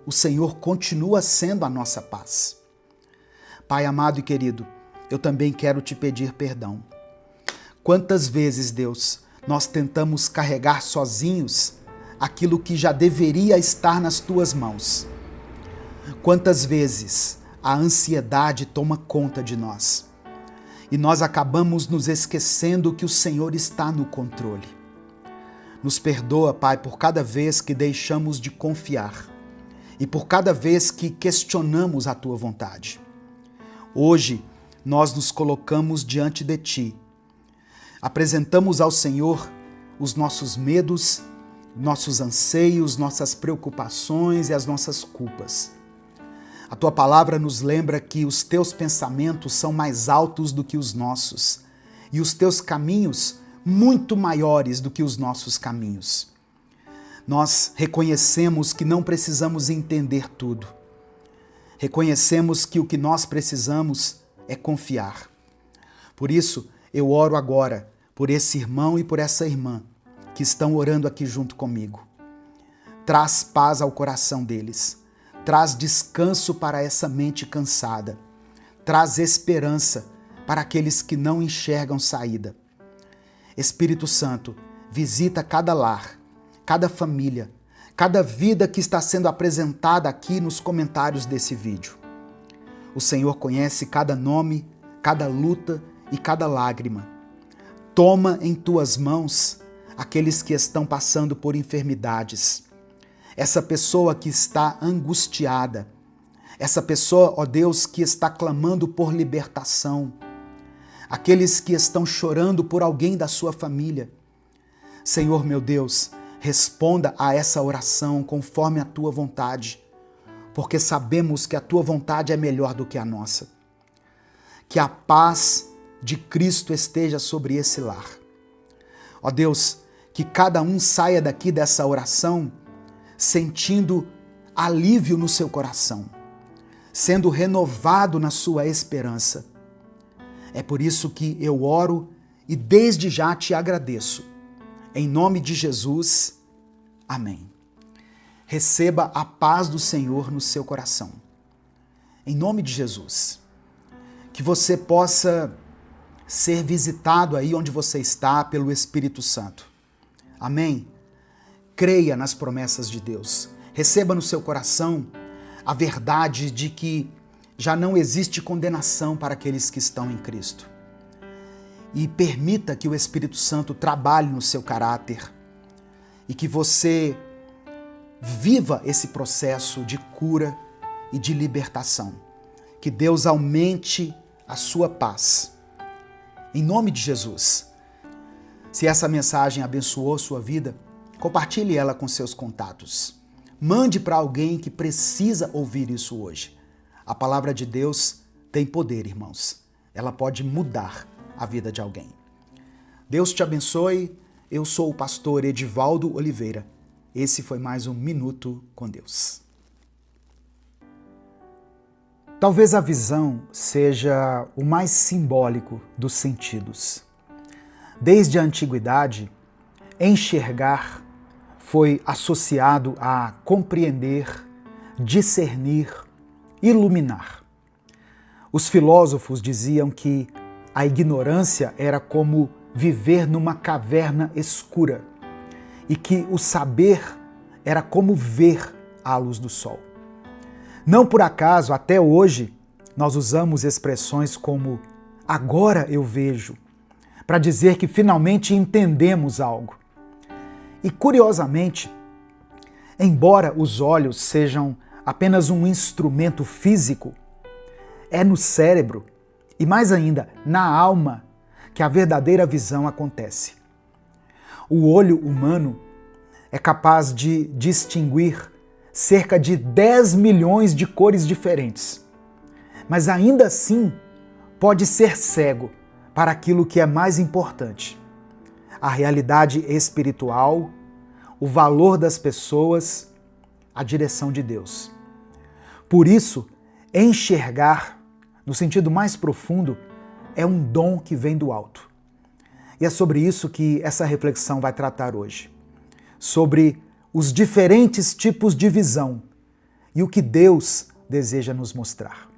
o Senhor continua sendo a nossa paz. Pai amado e querido, eu também quero te pedir perdão. Quantas vezes, Deus, nós tentamos carregar sozinhos aquilo que já deveria estar nas tuas mãos. Quantas vezes a ansiedade toma conta de nós e nós acabamos nos esquecendo que o Senhor está no controle. Nos perdoa, Pai, por cada vez que deixamos de confiar e por cada vez que questionamos a tua vontade. Hoje, nós nos colocamos diante de ti. Apresentamos ao Senhor os nossos medos, nossos anseios, nossas preocupações e as nossas culpas. A tua palavra nos lembra que os teus pensamentos são mais altos do que os nossos e os teus caminhos muito maiores do que os nossos caminhos. Nós reconhecemos que não precisamos entender tudo. Reconhecemos que o que nós precisamos é confiar. Por isso, eu oro agora por esse irmão e por essa irmã que estão orando aqui junto comigo. Traz paz ao coração deles. Traz descanso para essa mente cansada. Traz esperança para aqueles que não enxergam saída. Espírito Santo, visita cada lar, cada família, cada vida que está sendo apresentada aqui nos comentários desse vídeo. O Senhor conhece cada nome, cada luta e cada lágrima. Toma em tuas mãos aqueles que estão passando por enfermidades. Essa pessoa que está angustiada, Essa pessoa, ó Deus, que está clamando por libertação. Aqueles que estão chorando por alguém da sua família. Senhor meu Deus, responda a essa oração conforme a tua vontade, porque sabemos que a tua vontade é melhor do que a nossa. Que a paz de Cristo esteja sobre esse lar. Ó Deus, que cada um saia daqui dessa oração sentindo alívio no seu coração, sendo renovado na sua esperança. É por isso que eu oro e desde já te agradeço. Em nome de Jesus, amém. Receba a paz do Senhor no seu coração. Em nome de Jesus. Que você possa ser visitado aí onde você está pelo Espírito Santo. Amém? Creia nas promessas de Deus. Receba no seu coração a verdade de que já não existe condenação para aqueles que estão em Cristo. E permita que o Espírito Santo trabalhe no seu caráter e que você viva esse processo de cura e de libertação. Que Deus aumente a sua paz. Em nome de Jesus. Se essa mensagem abençoou sua vida, compartilhe ela com seus contatos. Mande para alguém que precisa ouvir isso hoje. A palavra de Deus tem poder, irmãos. Ela pode mudar a vida de alguém. Deus te abençoe. Eu sou o pastor Edivaldo Oliveira. Esse foi mais um Minuto com Deus. Talvez a visão seja o mais simbólico dos sentidos. Desde a antiguidade, enxergar foi associado a compreender, discernir, iluminar. Os filósofos diziam que a ignorância era como viver numa caverna escura e que o saber era como ver à luz do sol. Não por acaso, até hoje, nós usamos expressões como agora eu vejo, para dizer que finalmente entendemos algo. E curiosamente, embora os olhos sejam apenas um instrumento físico, é no cérebro e mais ainda na alma que a verdadeira visão acontece. O olho humano é capaz de distinguir cerca de 10 milhões de cores diferentes, mas ainda assim pode ser cego para aquilo que é mais importante: a realidade espiritual, o valor das pessoas, a direção de Deus. Por isso, enxergar, no sentido mais profundo, é um dom que vem do alto. E é sobre isso que essa reflexão vai tratar hoje. Sobre os diferentes tipos de visão e o que Deus deseja nos mostrar.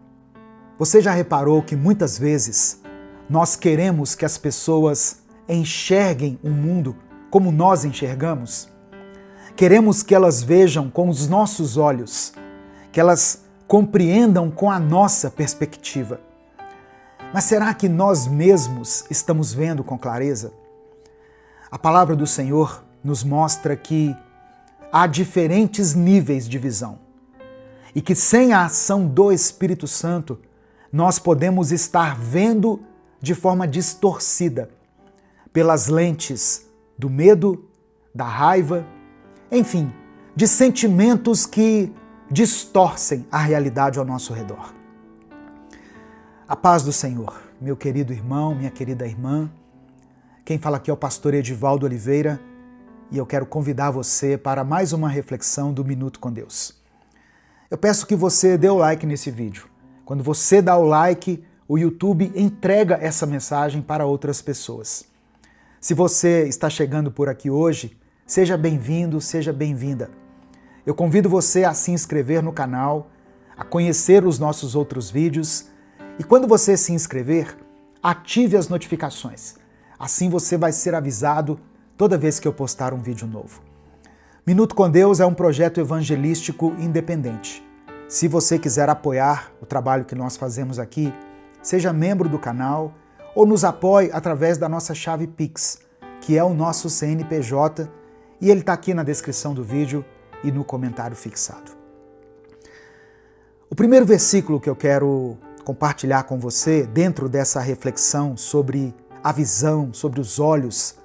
Você já reparou que muitas vezes nós queremos que as pessoas enxerguem o mundo como nós enxergamos? Queremos que elas vejam com os nossos olhos, que elas compreendam com a nossa perspectiva. Mas será que nós mesmos estamos vendo com clareza? A palavra do Senhor nos mostra que há diferentes níveis de visão e que sem a ação do Espírito Santo nós podemos estar vendo de forma distorcida pelas lentes do medo, da raiva, enfim, de sentimentos que distorcem a realidade ao nosso redor. A paz do Senhor, meu querido irmão, minha querida irmã. Quem fala aqui é o pastor Edivaldo Oliveira e eu quero convidar você para mais uma reflexão do Minuto com Deus. Eu peço que você dê o like nesse vídeo. Quando você dá o like, o YouTube entrega essa mensagem para outras pessoas. Se você está chegando por aqui hoje, seja bem-vindo, seja bem-vinda. Eu convido você a se inscrever no canal, a conhecer os nossos outros vídeos e quando você se inscrever, ative as notificações. Assim você vai ser avisado toda vez que eu postar um vídeo novo. Minuto com Deus é um projeto evangelístico independente. Se você quiser apoiar o trabalho que nós fazemos aqui, seja membro do canal ou nos apoie através da nossa chave Pix, que é o nosso CNPJ, e ele está aqui na descrição do vídeo e no comentário fixado. O primeiro versículo que eu quero compartilhar com você, dentro dessa reflexão sobre a visão, sobre os olhos,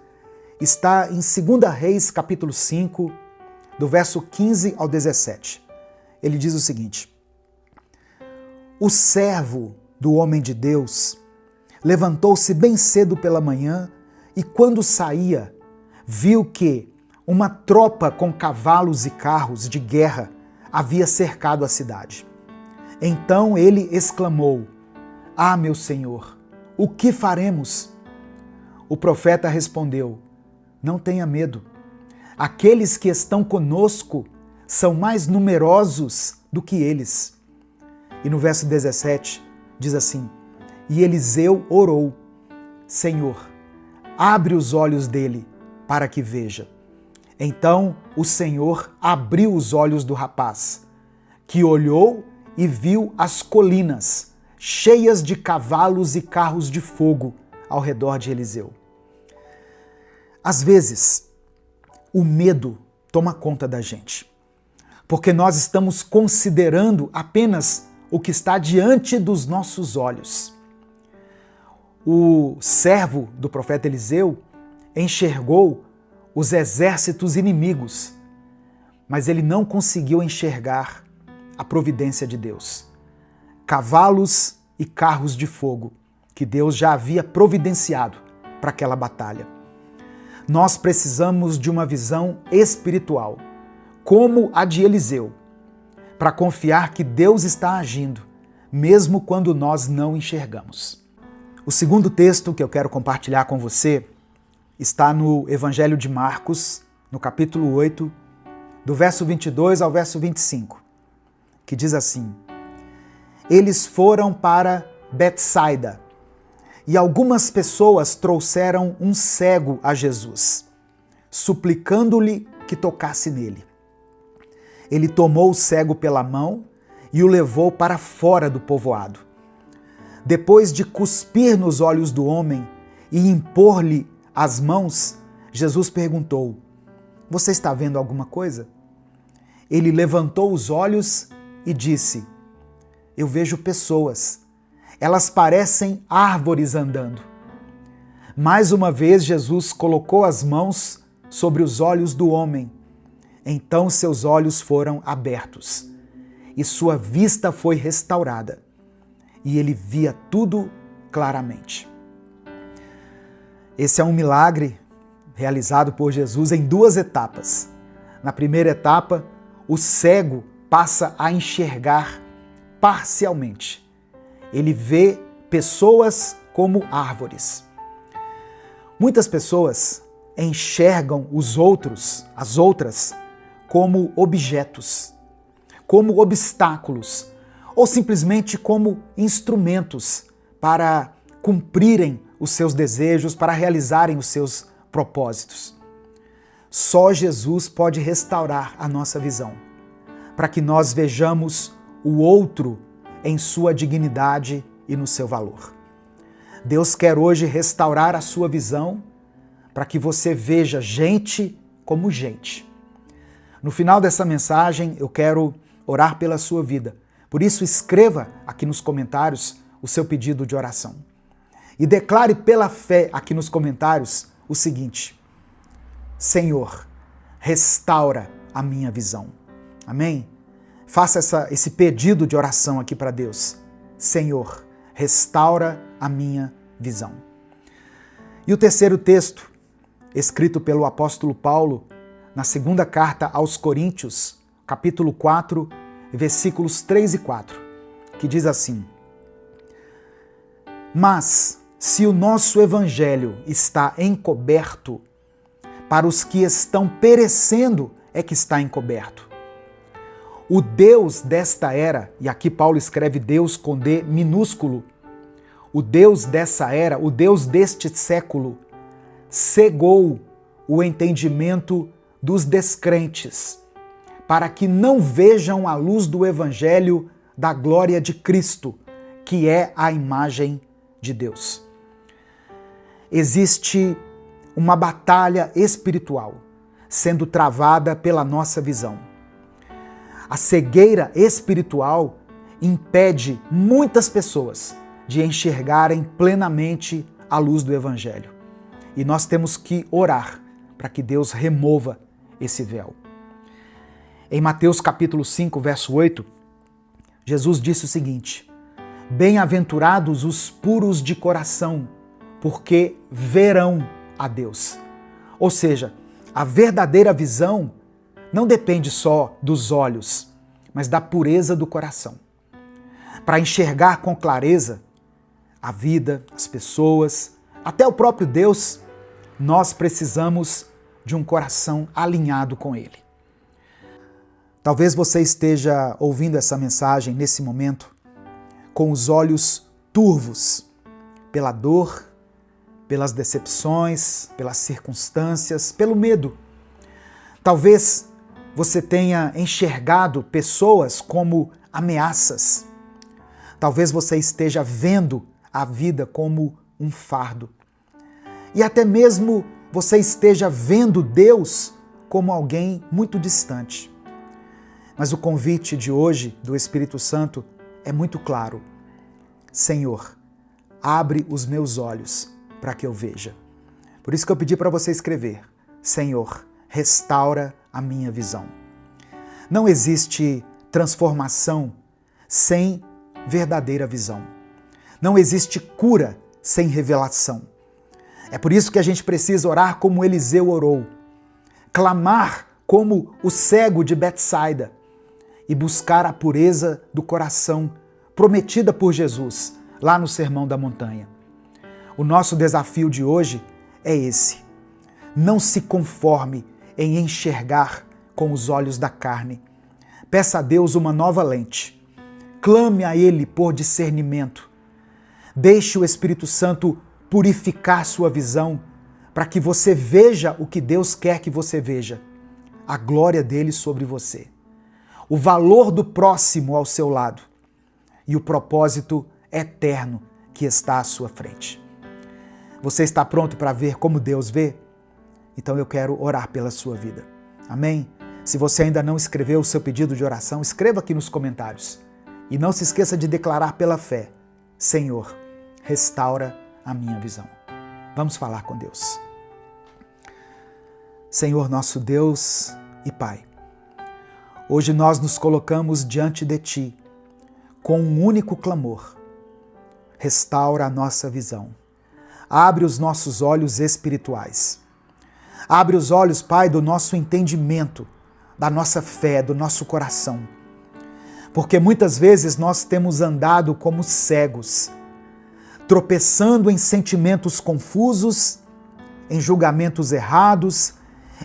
está em 2 Reis, capítulo 5, do verso 15 ao 17. Ele diz o seguinte: O servo do homem de Deus levantou-se bem cedo pela manhã e, quando saía, viu que uma tropa com cavalos e carros de guerra havia cercado a cidade. Então ele exclamou: Ah, meu senhor, o que faremos? O profeta respondeu: Não tenha medo. Aqueles que estão conosco são mais numerosos do que eles. E no verso 17 diz assim: E Eliseu orou: Senhor, abre os olhos dele para que veja. Então o Senhor abriu os olhos do rapaz, que olhou e viu as colinas cheias de cavalos e carros de fogo ao redor de Eliseu. Às vezes, o medo toma conta da gente, porque nós estamos considerando apenas o que está diante dos nossos olhos. O servo do profeta Eliseu enxergou os exércitos inimigos, mas ele não conseguiu enxergar a providência de Deus. Cavalos e carros de fogo que Deus já havia providenciado para aquela batalha. Nós precisamos de uma visão espiritual, como a de Eliseu, para confiar que Deus está agindo, mesmo quando nós não enxergamos. O segundo texto que eu quero compartilhar com você está no Evangelho de Marcos, no capítulo 8, do verso 22 ao verso 25, que diz assim: Eles foram para Betsaida, e algumas pessoas trouxeram um cego a Jesus, suplicando-lhe que tocasse nele. Ele tomou o cego pela mão e o levou para fora do povoado. Depois de cuspir nos olhos do homem e impor-lhe as mãos, Jesus perguntou: Você está vendo alguma coisa? Ele levantou os olhos e disse: Eu vejo pessoas. Elas parecem árvores andando. Mais uma vez, Jesus colocou as mãos sobre os olhos do homem. Então seus olhos foram abertos e sua vista foi restaurada, e ele via tudo claramente. Esse é um milagre realizado por Jesus em duas etapas. Na primeira etapa, o cego passa a enxergar parcialmente. Ele vê pessoas como árvores. Muitas pessoas enxergam os outros, as outras, como objetos, como obstáculos, ou simplesmente como instrumentos para cumprirem os seus desejos, para realizarem os seus propósitos. Só Jesus pode restaurar a nossa visão, para que nós vejamos o outro em sua dignidade e no seu valor. Deus quer hoje restaurar a sua visão para que você veja gente como gente. No final dessa mensagem, eu quero orar pela sua vida. Por isso, escreva aqui nos comentários o seu pedido de oração. E declare pela fé aqui nos comentários o seguinte: Senhor, restaura a minha visão. Amém? Faça esse pedido de oração aqui para Deus. Senhor, restaura a minha visão. E o terceiro texto, escrito pelo apóstolo Paulo, na segunda carta aos Coríntios, capítulo 4, versículos 3 e 4, que diz assim: Mas, se o nosso evangelho está encoberto, para os que estão perecendo é que está encoberto. O Deus desta era, e aqui Paulo escreve Deus com D minúsculo, o Deus dessa era, o Deus deste século, cegou o entendimento dos descrentes, para que não vejam a luz do Evangelho da glória de Cristo, que é a imagem de Deus. Existe uma batalha espiritual sendo travada pela nossa visão. A cegueira espiritual impede muitas pessoas de enxergarem plenamente a luz do Evangelho. E nós temos que orar para que Deus remova esse véu. Em Mateus capítulo 5, verso 8, Jesus disse o seguinte: bem-aventurados os puros de coração, porque verão a Deus. Ou seja, a verdadeira visão não depende só dos olhos, mas da pureza do coração. Para enxergar com clareza a vida, as pessoas, até o próprio Deus, nós precisamos de um coração alinhado com Ele. Talvez você esteja ouvindo essa mensagem nesse momento com os olhos turvos pela dor, pelas decepções, pelas circunstâncias, pelo medo. Talvez você tenha enxergado pessoas como ameaças. Talvez você esteja vendo a vida como um fardo. E até mesmo você esteja vendo Deus como alguém muito distante. Mas o convite de hoje do Espírito Santo é muito claro. Senhor, abre os meus olhos para que eu veja. Por isso que eu pedi para você escrever: Senhor, restaura a minha visão. Não existe transformação sem verdadeira visão. Não existe cura sem revelação. É por isso que a gente precisa orar como Eliseu orou, clamar como o cego de Betsaida e buscar a pureza do coração prometida por Jesus lá no Sermão da Montanha. O nosso desafio de hoje é esse: não se conforme em enxergar com os olhos da carne. Peça a Deus uma nova lente. Clame a Ele por discernimento. Deixe o Espírito Santo purificar sua visão para que você veja o que Deus quer que você veja. A glória dele sobre você. O valor do próximo ao seu lado. E o propósito eterno que está à sua frente. Você está pronto para ver como Deus vê? Então eu quero orar pela sua vida. Amém? Se você ainda não escreveu o seu pedido de oração, escreva aqui nos comentários. E não se esqueça de declarar pela fé: Senhor, restaura a minha visão. Vamos falar com Deus. Senhor nosso Deus e Pai, hoje nós nos colocamos diante de Ti com um único clamor: restaura a nossa visão. Abre os nossos olhos espirituais. Abre os olhos, Pai, do nosso entendimento, da nossa fé, do nosso coração. Porque muitas vezes nós temos andado como cegos, tropeçando em sentimentos confusos, em julgamentos errados,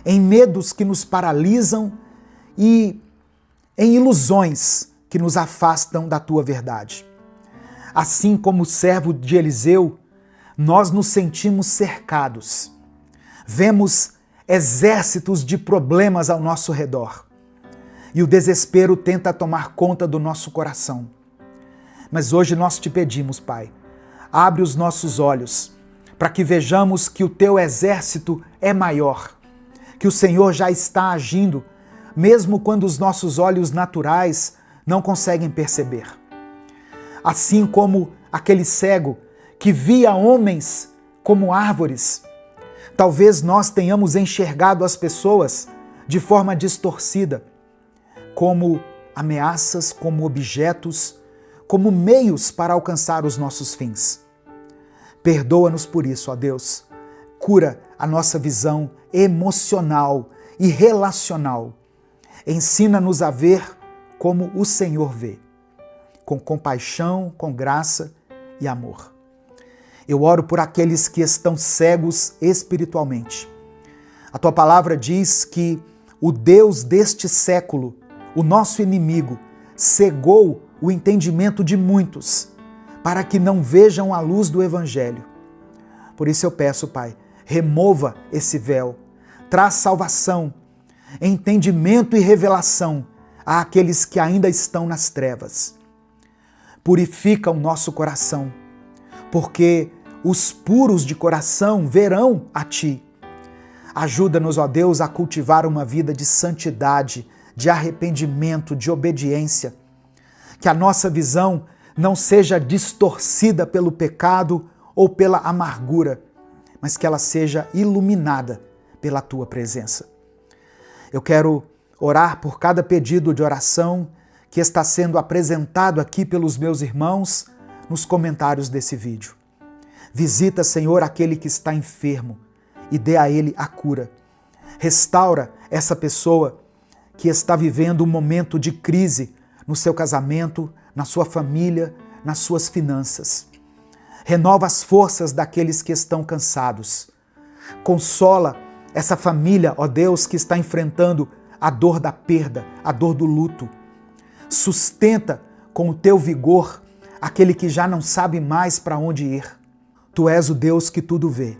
em medos que nos paralisam e em ilusões que nos afastam da Tua verdade. Assim como o servo de Eliseu, nós nos sentimos cercados. Vemos exércitos de problemas ao nosso redor. E o desespero tenta tomar conta do nosso coração. Mas hoje nós te pedimos, Pai, abre os nossos olhos para que vejamos que o Teu exército é maior, que o Senhor já está agindo, mesmo quando os nossos olhos naturais não conseguem perceber. Assim como aquele cego que via homens como árvores, talvez nós tenhamos enxergado as pessoas de forma distorcida, como ameaças, como objetos, como meios para alcançar os nossos fins. Perdoa-nos por isso, ó Deus. Cura a nossa visão emocional e relacional. Ensina-nos a ver como o Senhor vê, com compaixão, com graça e amor. Eu oro por aqueles que estão cegos espiritualmente. A Tua palavra diz que o Deus deste século, o nosso inimigo, cegou o entendimento de muitos para que não vejam a luz do Evangelho. Por isso eu peço, Pai, remova esse véu, traz salvação, entendimento e revelação àqueles que ainda estão nas trevas. Purifica o nosso coração, porque os puros de coração verão a Ti. Ajuda-nos, ó Deus, a cultivar uma vida de santidade, de arrependimento, de obediência. que a nossa visão não seja distorcida pelo pecado ou pela amargura, mas que ela seja iluminada pela tua presença. Eu quero orar por cada pedido de oração que está sendo apresentado aqui pelos meus irmãos nos comentários desse vídeo. Visita, Senhor, aquele que está enfermo e dê a ele a cura. Restaura essa pessoa que está vivendo um momento de crise no seu casamento, na sua família, nas suas finanças. Renova as forças daqueles que estão cansados. Consola essa família, ó Deus, que está enfrentando a dor da perda, a dor do luto. Sustenta com o teu vigor aquele que já não sabe mais para onde ir. Tu és o Deus que tudo vê.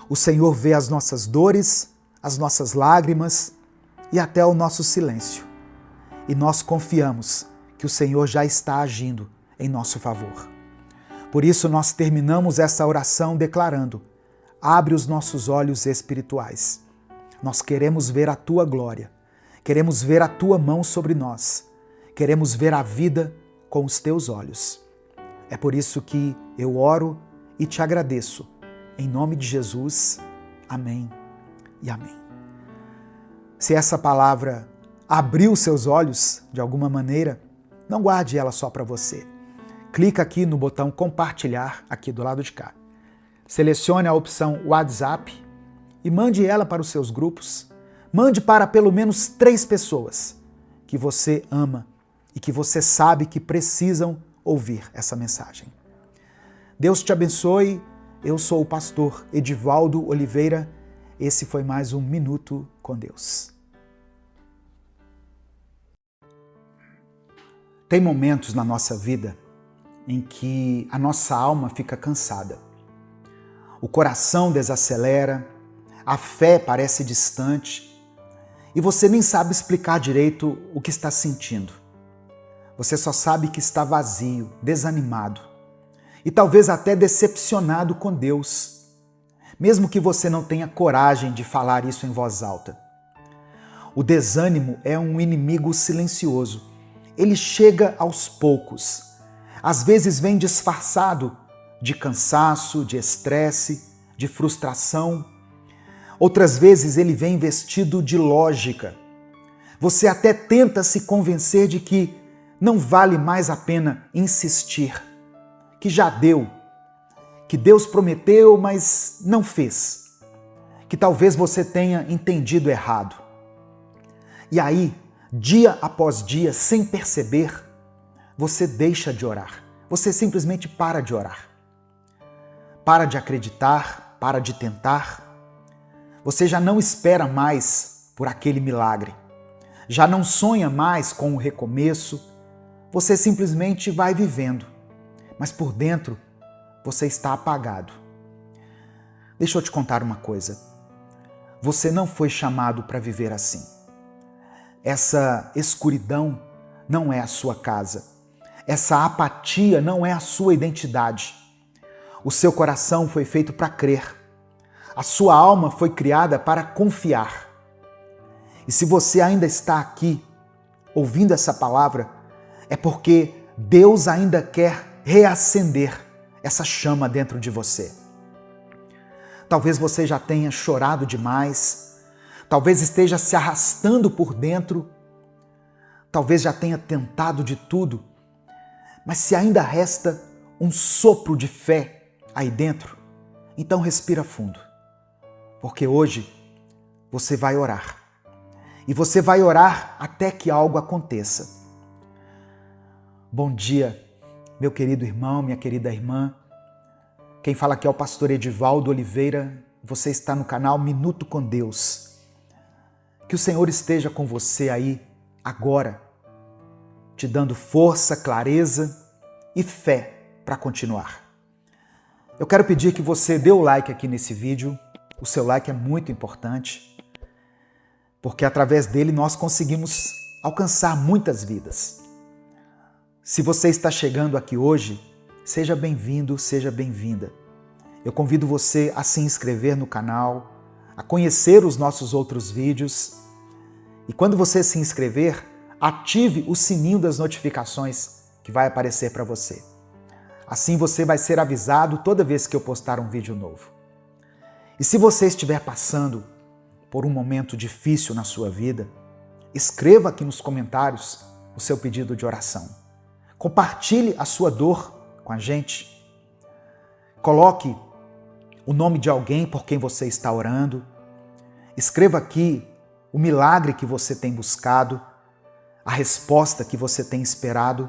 O Senhor vê as nossas dores, as nossas lágrimas e até o nosso silêncio. E nós confiamos que o Senhor já está agindo em nosso favor. Por isso nós terminamos essa oração declarando: abre os nossos olhos espirituais. Nós queremos ver a tua glória, queremos ver a tua mão sobre nós, queremos ver a vida com os teus olhos. É por isso que eu oro e te agradeço. Em nome de Jesus, amém e amém. Se essa palavra abriu seus olhos de alguma maneira, não guarde ela só para você. Clica aqui no botão compartilhar, aqui do lado de cá. Selecione a opção WhatsApp e mande ela para os seus grupos. Mande para pelo menos 3 pessoas que você ama e que você sabe que precisam ouvir essa mensagem. Deus te abençoe. Eu sou o pastor Edivaldo Oliveira. Esse foi mais um Minuto com Deus. Tem momentos na nossa vida em que a nossa alma fica cansada. O coração desacelera, a fé parece distante e você nem sabe explicar direito o que está sentindo. Você só sabe que está vazio, desanimado e talvez até decepcionado com Deus, mesmo que você não tenha coragem de falar isso em voz alta. O desânimo é um inimigo silencioso. Ele chega aos poucos. Às vezes vem disfarçado de cansaço, de estresse, de frustração. Outras vezes ele vem vestido de lógica. Você até tenta se convencer de que não vale mais a pena insistir, que já deu, que Deus prometeu, mas não fez, que talvez você tenha entendido errado. E aí, dia após dia, sem perceber, você deixa de orar. Você simplesmente para de orar. Para de acreditar, para de tentar. Você já não espera mais por aquele milagre. Já não sonha mais com o recomeço. Você simplesmente vai vivendo. Mas por dentro, você está apagado. Deixa eu te contar uma coisa. Você não foi chamado para viver assim. Essa escuridão não é a sua casa. Essa apatia não é a sua identidade. O seu coração foi feito para crer. A sua alma foi criada para confiar. E se você ainda está aqui, ouvindo essa palavra, é porque Deus ainda quer reacender essa chama dentro de você. Talvez você já tenha chorado demais, talvez esteja se arrastando por dentro, talvez já tenha tentado de tudo, mas se ainda resta um sopro de fé aí dentro, então respira fundo, porque hoje você vai orar. E você vai orar até que algo aconteça. Bom dia, meu querido irmão, minha querida irmã. Quem fala aqui é o pastor Edivaldo Oliveira. Você está no canal Minuto com Deus. Que o Senhor esteja com você aí agora, te dando força, clareza e fé para continuar. Eu quero pedir que você dê o like aqui nesse vídeo. O seu like é muito importante, porque através dele nós conseguimos alcançar muitas vidas. Se você está chegando aqui hoje, seja bem-vindo, seja bem-vinda. Eu convido você a se inscrever no canal, a conhecer os nossos outros vídeos. E quando você se inscrever, ative o sininho das notificações que vai aparecer para você. Assim você vai ser avisado toda vez que eu postar um vídeo novo. E se você estiver passando por um momento difícil na sua vida, escreva aqui nos comentários o seu pedido de oração. Compartilhe a sua dor com a gente. Coloque o nome de alguém por quem você está orando. Escreva aqui o milagre que você tem buscado, a resposta que você tem esperado.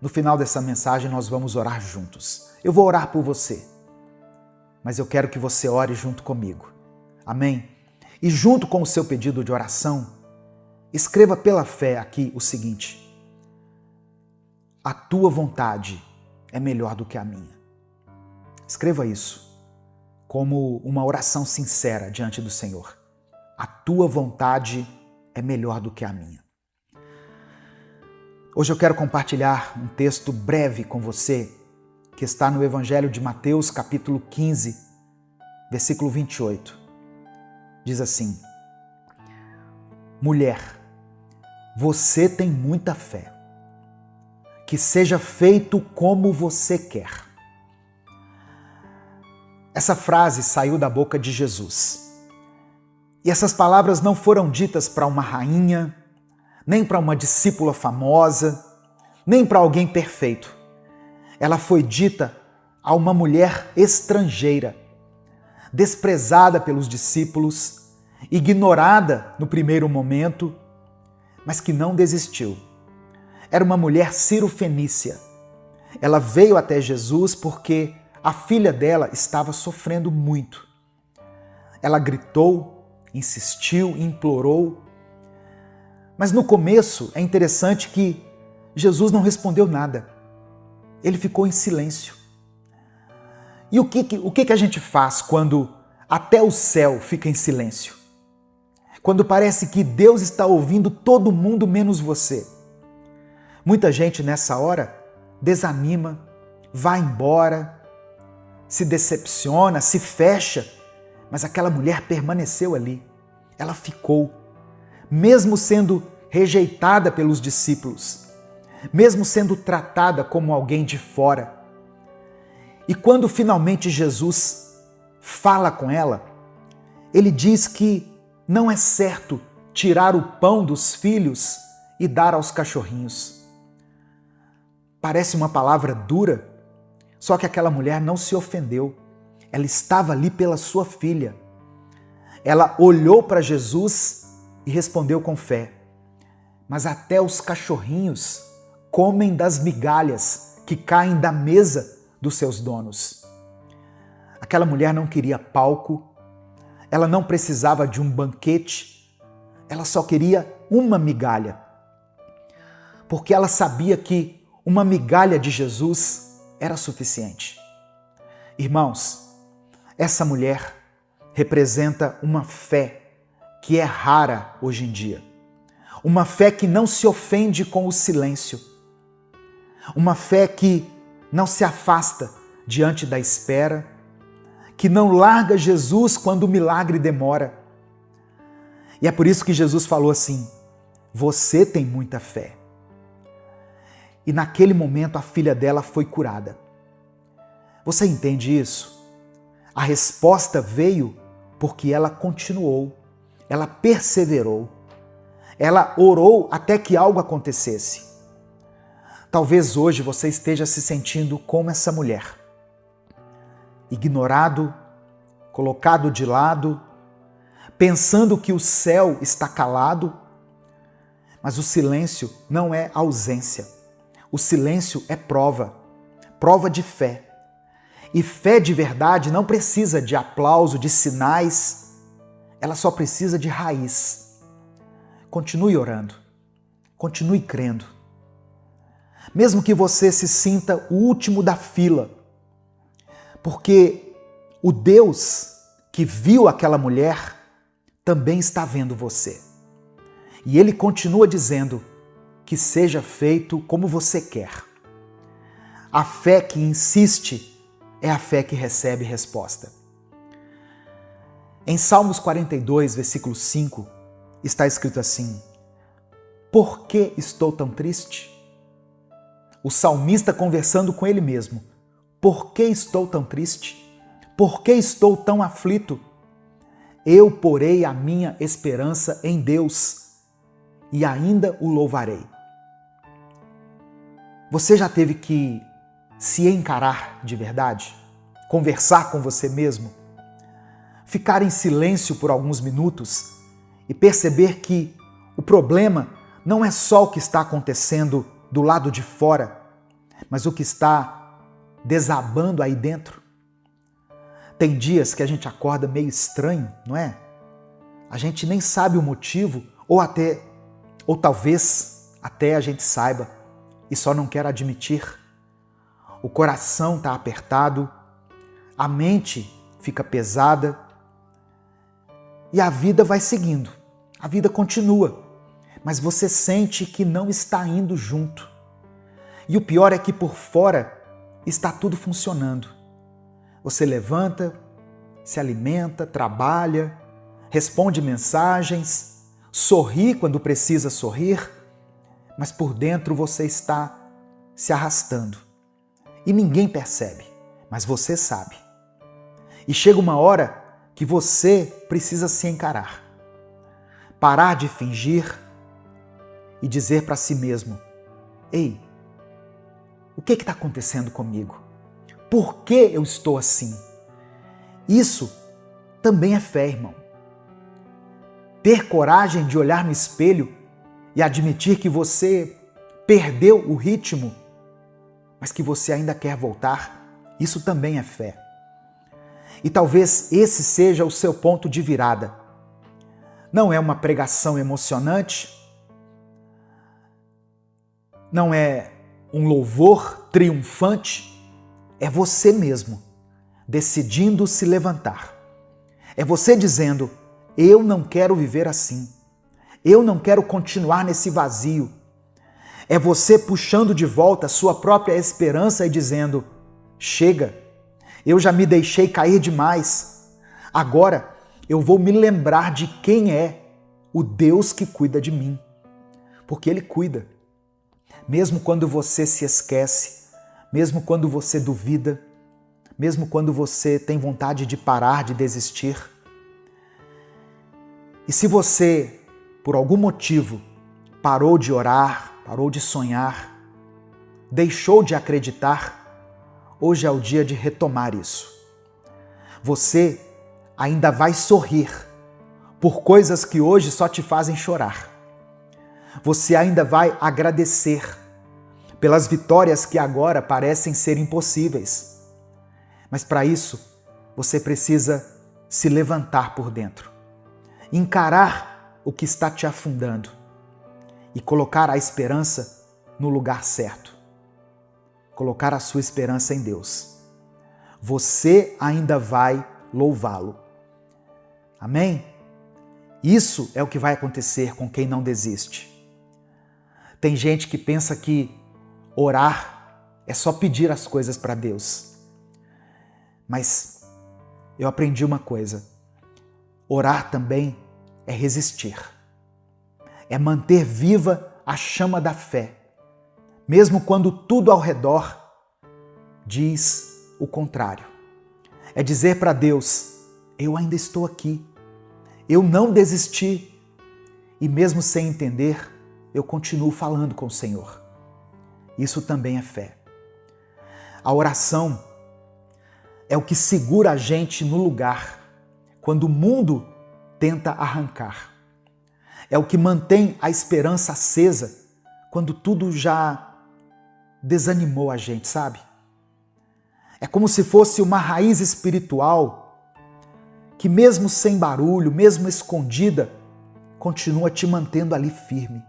No final dessa mensagem nós vamos orar juntos. Eu vou orar por você, mas eu quero que você ore junto comigo. Amém? E junto com o seu pedido de oração, escreva pela fé aqui o seguinte: a tua vontade é melhor do que a minha. Escreva isso como uma oração sincera diante do Senhor. A tua vontade é melhor do que a minha. Hoje eu quero compartilhar um texto breve com você que está no Evangelho de Mateus, capítulo 15, versículo 28. Diz assim: mulher, você tem muita fé. Que seja feito como você quer. Essa frase saiu da boca de Jesus. E essas palavras não foram ditas para uma rainha, nem para uma discípula famosa, nem para alguém perfeito. Ela foi dita a uma mulher estrangeira, desprezada pelos discípulos, ignorada no primeiro momento, mas que não desistiu. Era uma mulher cirofenícia. Ela veio até Jesus porque a filha dela estava sofrendo muito. Ela gritou, insistiu, implorou. Mas no começo é interessante que Jesus não respondeu nada. Ele ficou em silêncio. E o que a gente faz quando até o céu fica em silêncio? Quando parece que Deus está ouvindo todo mundo menos você. Muita gente nessa hora desanima, vai embora, se decepciona, se fecha, mas aquela mulher permaneceu ali. Ela ficou, mesmo sendo rejeitada pelos discípulos, mesmo sendo tratada como alguém de fora. E quando finalmente Jesus fala com ela, ele diz que não é certo tirar o pão dos filhos e dar aos cachorrinhos. Parece uma palavra dura, só que aquela mulher não se ofendeu. Ela estava ali pela sua filha. Ela olhou para Jesus e respondeu com fé: mas até os cachorrinhos comem das migalhas que caem da mesa dos seus donos. Aquela mulher não queria palco, ela não precisava de um banquete, ela só queria uma migalha. Porque ela sabia que uma migalha de Jesus era suficiente. Irmãos, essa mulher representa uma fé que é rara hoje em dia. Uma fé que não se ofende com o silêncio. Uma fé que não se afasta diante da espera, que não larga Jesus quando o milagre demora. E é por isso que Jesus falou assim: você tem muita fé. E naquele momento a filha dela foi curada. Você entende isso? A resposta veio porque ela continuou, ela perseverou, ela orou até que algo acontecesse. Talvez hoje você esteja se sentindo como essa mulher, ignorado, colocado de lado, pensando que o céu está calado, mas o silêncio não é ausência. O silêncio é prova de fé. E fé de verdade não precisa de aplauso, de sinais, ela só precisa de raiz. Continue orando, continue crendo. Mesmo que você se sinta o último da fila, porque o Deus que viu aquela mulher também está vendo você. E ele continua dizendo: que seja feito como você quer. A fé que insiste é a fé que recebe resposta. Em Salmos 42, versículo 5, está escrito assim: Por que estou tão triste? O salmista conversando com ele mesmo. Por que estou tão triste? Por que estou tão aflito? Eu porei a minha esperança em Deus e ainda o louvarei. Você já teve que se encarar de verdade? Conversar com você mesmo? Ficar em silêncio por alguns minutos e perceber que o problema não é só o que está acontecendo do lado de fora, mas o que está desabando aí dentro? Tem dias que a gente acorda meio estranho, não é? A gente nem sabe o motivo, ou talvez até a gente saiba e só não quer admitir. O coração está apertado, a mente fica pesada e a vida vai seguindo. A vida continua, mas você sente que não está indo junto. E o pior é que por fora está tudo funcionando. Você levanta, se alimenta, trabalha, responde mensagens, sorri quando precisa sorrir, mas por dentro você está se arrastando. E ninguém percebe, mas você sabe. E chega uma hora que você precisa se encarar. Parar de fingir e dizer para si mesmo: ei, o que está acontecendo comigo? Por que eu estou assim? Isso também é fé, irmão. Ter coragem de olhar no espelho e admitir que você perdeu o ritmo, mas que você ainda quer voltar, isso também é fé. E talvez esse seja o seu ponto de virada. Não é uma pregação emocionante, não é um louvor triunfante, é você mesmo decidindo se levantar. É você dizendo: eu não quero viver assim. Eu não quero continuar nesse vazio. É você puxando de volta a sua própria esperança e dizendo: chega, eu já me deixei cair demais. Agora eu vou me lembrar de quem é o Deus que cuida de mim. Porque Ele cuida. Mesmo quando você se esquece, mesmo quando você duvida, mesmo quando você tem vontade de parar, de desistir. E se você, por algum motivo, parou de orar, parou de sonhar, deixou de acreditar, hoje é o dia de retomar isso. Você ainda vai sorrir por coisas que hoje só te fazem chorar. Você ainda vai agradecer pelas vitórias que agora parecem ser impossíveis. Mas para isso, você precisa se levantar por dentro, encarar o que está te afundando e colocar a esperança no lugar certo. Colocar a sua esperança em Deus. Você ainda vai louvá-lo. Amém? Isso é o que vai acontecer com quem não desiste. Tem gente que pensa que orar é só pedir as coisas para Deus. Mas eu aprendi uma coisa. Orar também é resistir. É manter viva a chama da fé. Mesmo quando tudo ao redor diz o contrário. É dizer para Deus: eu ainda estou aqui. Eu não desisti. E mesmo sem entender, eu continuo falando com o Senhor. Isso também é fé. A oração é o que segura a gente no lugar quando o mundo tenta arrancar. É o que mantém a esperança acesa quando tudo já desanimou a gente, sabe? É como se fosse uma raiz espiritual que mesmo sem barulho, mesmo escondida, continua te mantendo ali firme.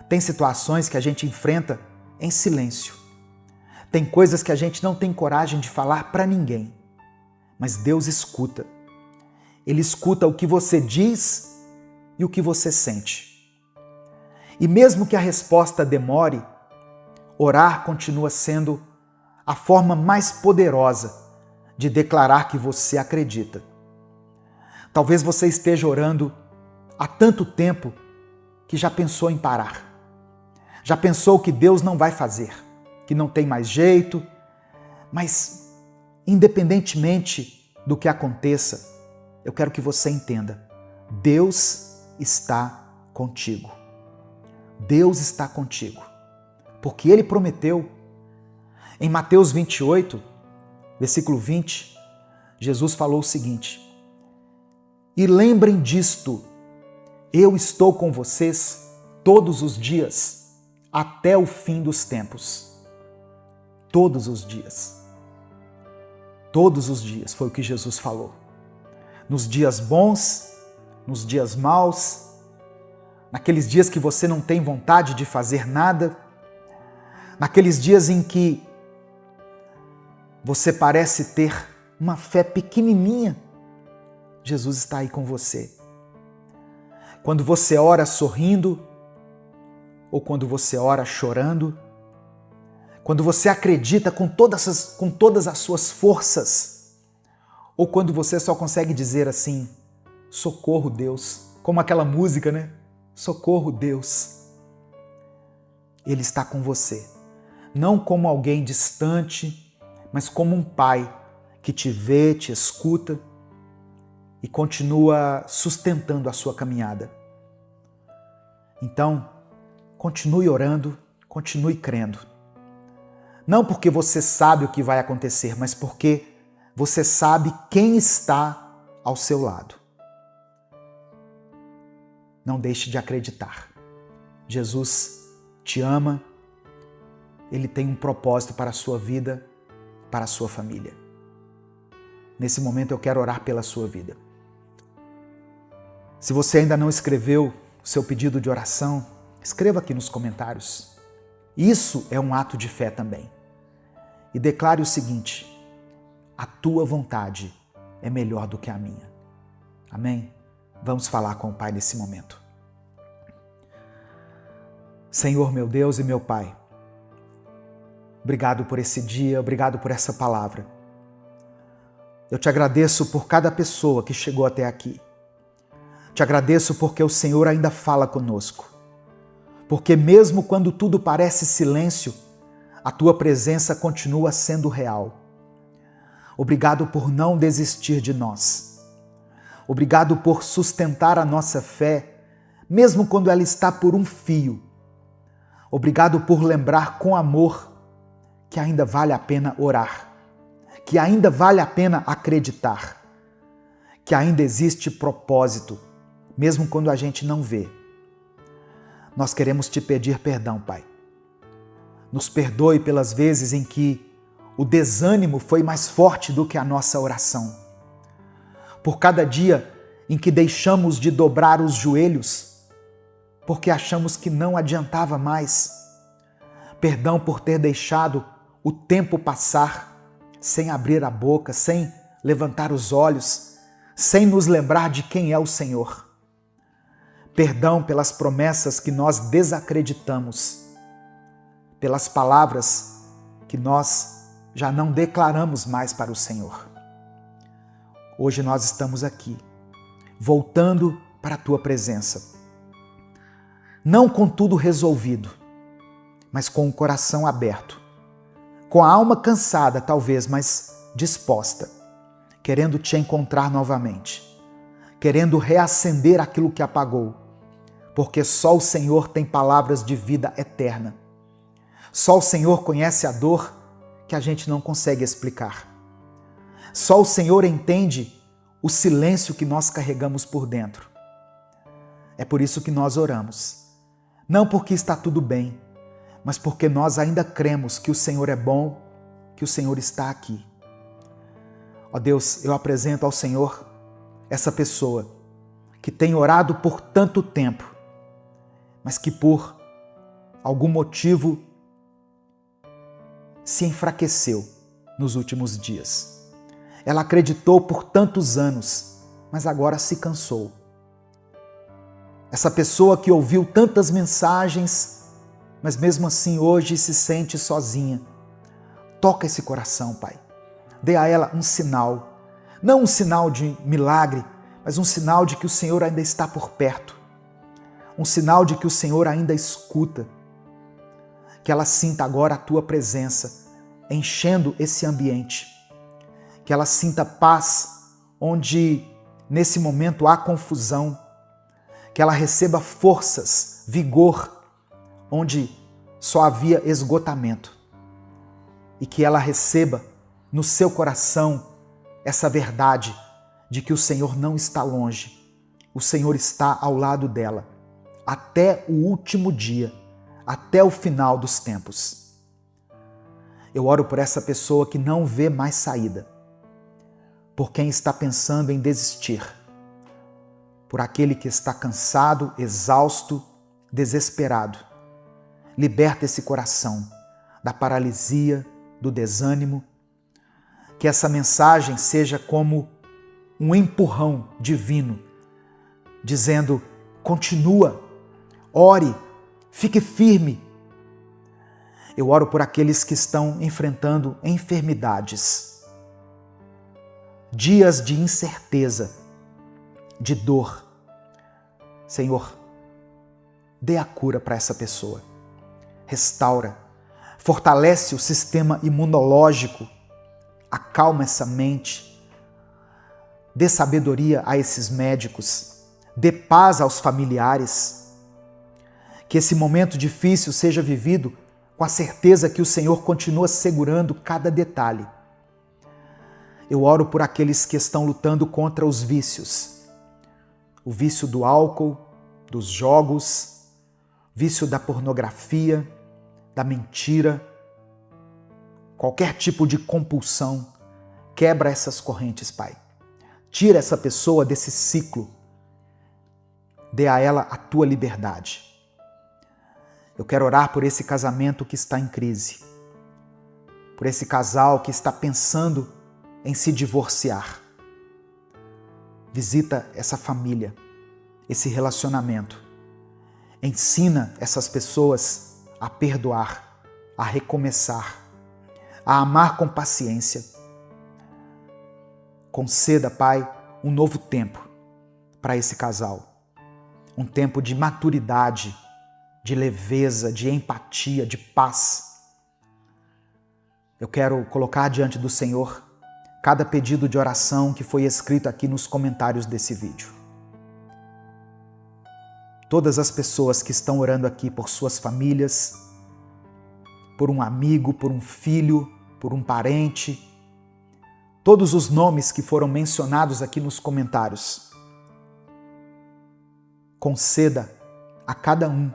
Tem situações que a gente enfrenta em silêncio. Tem coisas que a gente não tem coragem de falar para ninguém. Mas Deus escuta. Ele escuta o que você diz e o que você sente. E mesmo que a resposta demore, orar continua sendo a forma mais poderosa de declarar que você acredita. Talvez você esteja orando há tanto tempo que já pensou em parar. Já pensou que Deus não vai fazer, que não tem mais jeito, mas independentemente do que aconteça, eu quero que você entenda, Deus está contigo. Deus está contigo, porque Ele prometeu. Em Mateus 28, versículo 20, Jesus falou o seguinte: e lembrem disto, eu estou com vocês todos os dias, até o fim dos tempos. Todos os dias. Todos os dias foi o que Jesus falou. Nos dias bons, nos dias maus, naqueles dias que você não tem vontade de fazer nada, naqueles dias em que você parece ter uma fé pequenininha, Jesus está aí com você. Quando você ora sorrindo, ou quando você ora chorando, quando você acredita com todas as suas forças, ou quando você só consegue dizer assim, socorro Deus, como aquela música, né? Socorro Deus. Ele está com você, não como alguém distante, mas como um pai que te vê, te escuta e continua sustentando a sua caminhada. Então, continue orando, continue crendo. Não porque você sabe o que vai acontecer, mas porque você sabe quem está ao seu lado. Não deixe de acreditar. Jesus te ama, Ele tem um propósito para a sua vida, para a sua família. Nesse momento eu quero orar pela sua vida. Se você ainda não escreveu o seu pedido de oração, escreva aqui nos comentários. Isso é um ato de fé também. E declare o seguinte: a tua vontade é melhor do que a minha. Amém? Vamos falar com o Pai nesse momento. Senhor, meu Deus e meu Pai, obrigado por esse dia, obrigado por essa palavra. Eu te agradeço por cada pessoa que chegou até aqui. Te agradeço porque o Senhor ainda fala conosco. Porque mesmo quando tudo parece silêncio, a tua presença continua sendo real. Obrigado por não desistir de nós. Obrigado por sustentar a nossa fé, mesmo quando ela está por um fio. Obrigado por lembrar com amor que ainda vale a pena orar, que ainda vale a pena acreditar, que ainda existe propósito, mesmo quando a gente não vê. Nós queremos te pedir perdão, Pai. Nos perdoe pelas vezes em que o desânimo foi mais forte do que a nossa oração. Por cada dia em que deixamos de dobrar os joelhos, porque achamos que não adiantava mais. Perdão por ter deixado o tempo passar sem abrir a boca, sem levantar os olhos, sem nos lembrar de quem é o Senhor. Perdão pelas promessas que nós desacreditamos, pelas palavras que nós já não declaramos mais para o Senhor. Hoje nós estamos aqui, voltando para a Tua presença. Não com tudo resolvido, mas com o coração aberto, com a alma cansada talvez, mas disposta, querendo Te encontrar novamente, querendo reacender aquilo que apagou, porque só o Senhor tem palavras de vida eterna. Só o Senhor conhece a dor que a gente não consegue explicar. Só o Senhor entende o silêncio que nós carregamos por dentro. É por isso que nós oramos. Não porque está tudo bem, mas porque nós ainda cremos que o Senhor é bom, que o Senhor está aqui. Ó Deus, eu apresento ao Senhor essa pessoa que tem orado por tanto tempo, mas que por algum motivo se enfraqueceu nos últimos dias. Ela acreditou por tantos anos, mas agora se cansou. Essa pessoa que ouviu tantas mensagens, mas mesmo assim hoje se sente sozinha. Toca esse coração, Pai. Dê a ela um sinal. Não um sinal de milagre, mas um sinal de que o Senhor ainda está por perto. um sinal de que o Senhor ainda escuta. Que ela sinta agora a tua presença enchendo esse ambiente. Que ela sinta paz onde nesse momento há confusão. Que ela receba forças, vigor, onde só havia esgotamento. E que ela receba no seu coração essa verdade de que o Senhor não está longe. O Senhor está ao lado dela, até o último dia, até o final dos tempos. Eu oro por essa pessoa que não vê mais saída, por quem está pensando em desistir, por aquele que está cansado, exausto, desesperado. Liberta esse coração da paralisia, do desânimo. Que essa mensagem seja como um empurrão divino, dizendo: continua, ore, fique firme. Eu oro por aqueles que estão enfrentando enfermidades, dias de incerteza, de dor. Senhor, dê a cura para essa pessoa. Restaura, fortalece o sistema imunológico, acalma essa mente, dê sabedoria a esses médicos, dê paz aos familiares. Que esse momento difícil seja vivido com a certeza que o Senhor continua segurando cada detalhe. Eu oro por aqueles que estão lutando contra os vícios. O vício do álcool, dos jogos, vício da pornografia, da mentira, qualquer tipo de compulsão. Quebra essas correntes, Pai. Tira essa pessoa desse ciclo. Dê a ela a tua liberdade. Eu quero orar por esse casamento que está em crise, por esse casal que está pensando em se divorciar. Visita essa família, esse relacionamento. Ensina essas pessoas a perdoar, a recomeçar, a amar com paciência. Conceda, Pai, um novo tempo para esse casal. Um tempo de maturidade, de leveza, de empatia, de paz. Eu quero colocar diante do Senhor cada pedido de oração que foi escrito aqui nos comentários desse vídeo. Todas as pessoas que estão orando aqui por suas famílias, por um amigo, por um filho, por um parente, todos os nomes que foram mencionados aqui nos comentários. Conceda a cada um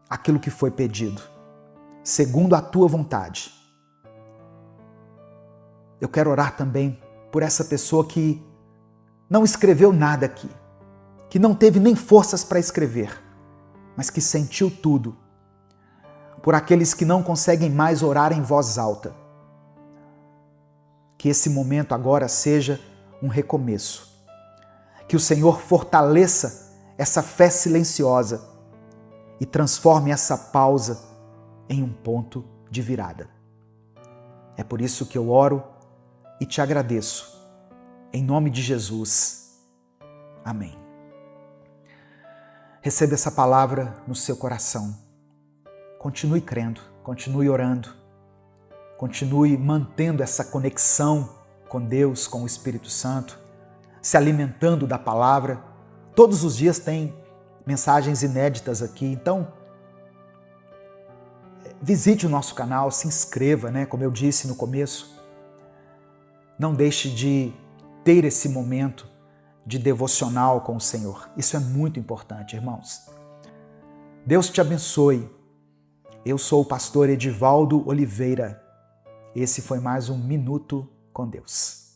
aquilo que foi pedido, segundo a tua vontade. Eu quero orar também por essa pessoa que não escreveu nada aqui, que não teve nem forças para escrever, mas que sentiu tudo. Por aqueles que não conseguem mais orar em voz alta. Que esse momento agora seja um recomeço. Que o Senhor fortaleça essa fé silenciosa e transforme essa pausa em um ponto de virada. É por isso que eu oro e te agradeço. Em nome de Jesus. Amém. Receba essa palavra no seu coração. Continue crendo, continue orando, continue mantendo essa conexão com Deus, com o Espírito Santo, se alimentando da palavra. Todos os dias tem mensagens inéditas aqui, então visite o nosso canal, se inscreva, como eu disse no começo. Não deixe de ter esse momento de devocional com o Senhor. Isso é muito importante, irmãos. Deus te abençoe. Eu sou o pastor Edivaldo Oliveira. Esse foi mais um Minuto com Deus.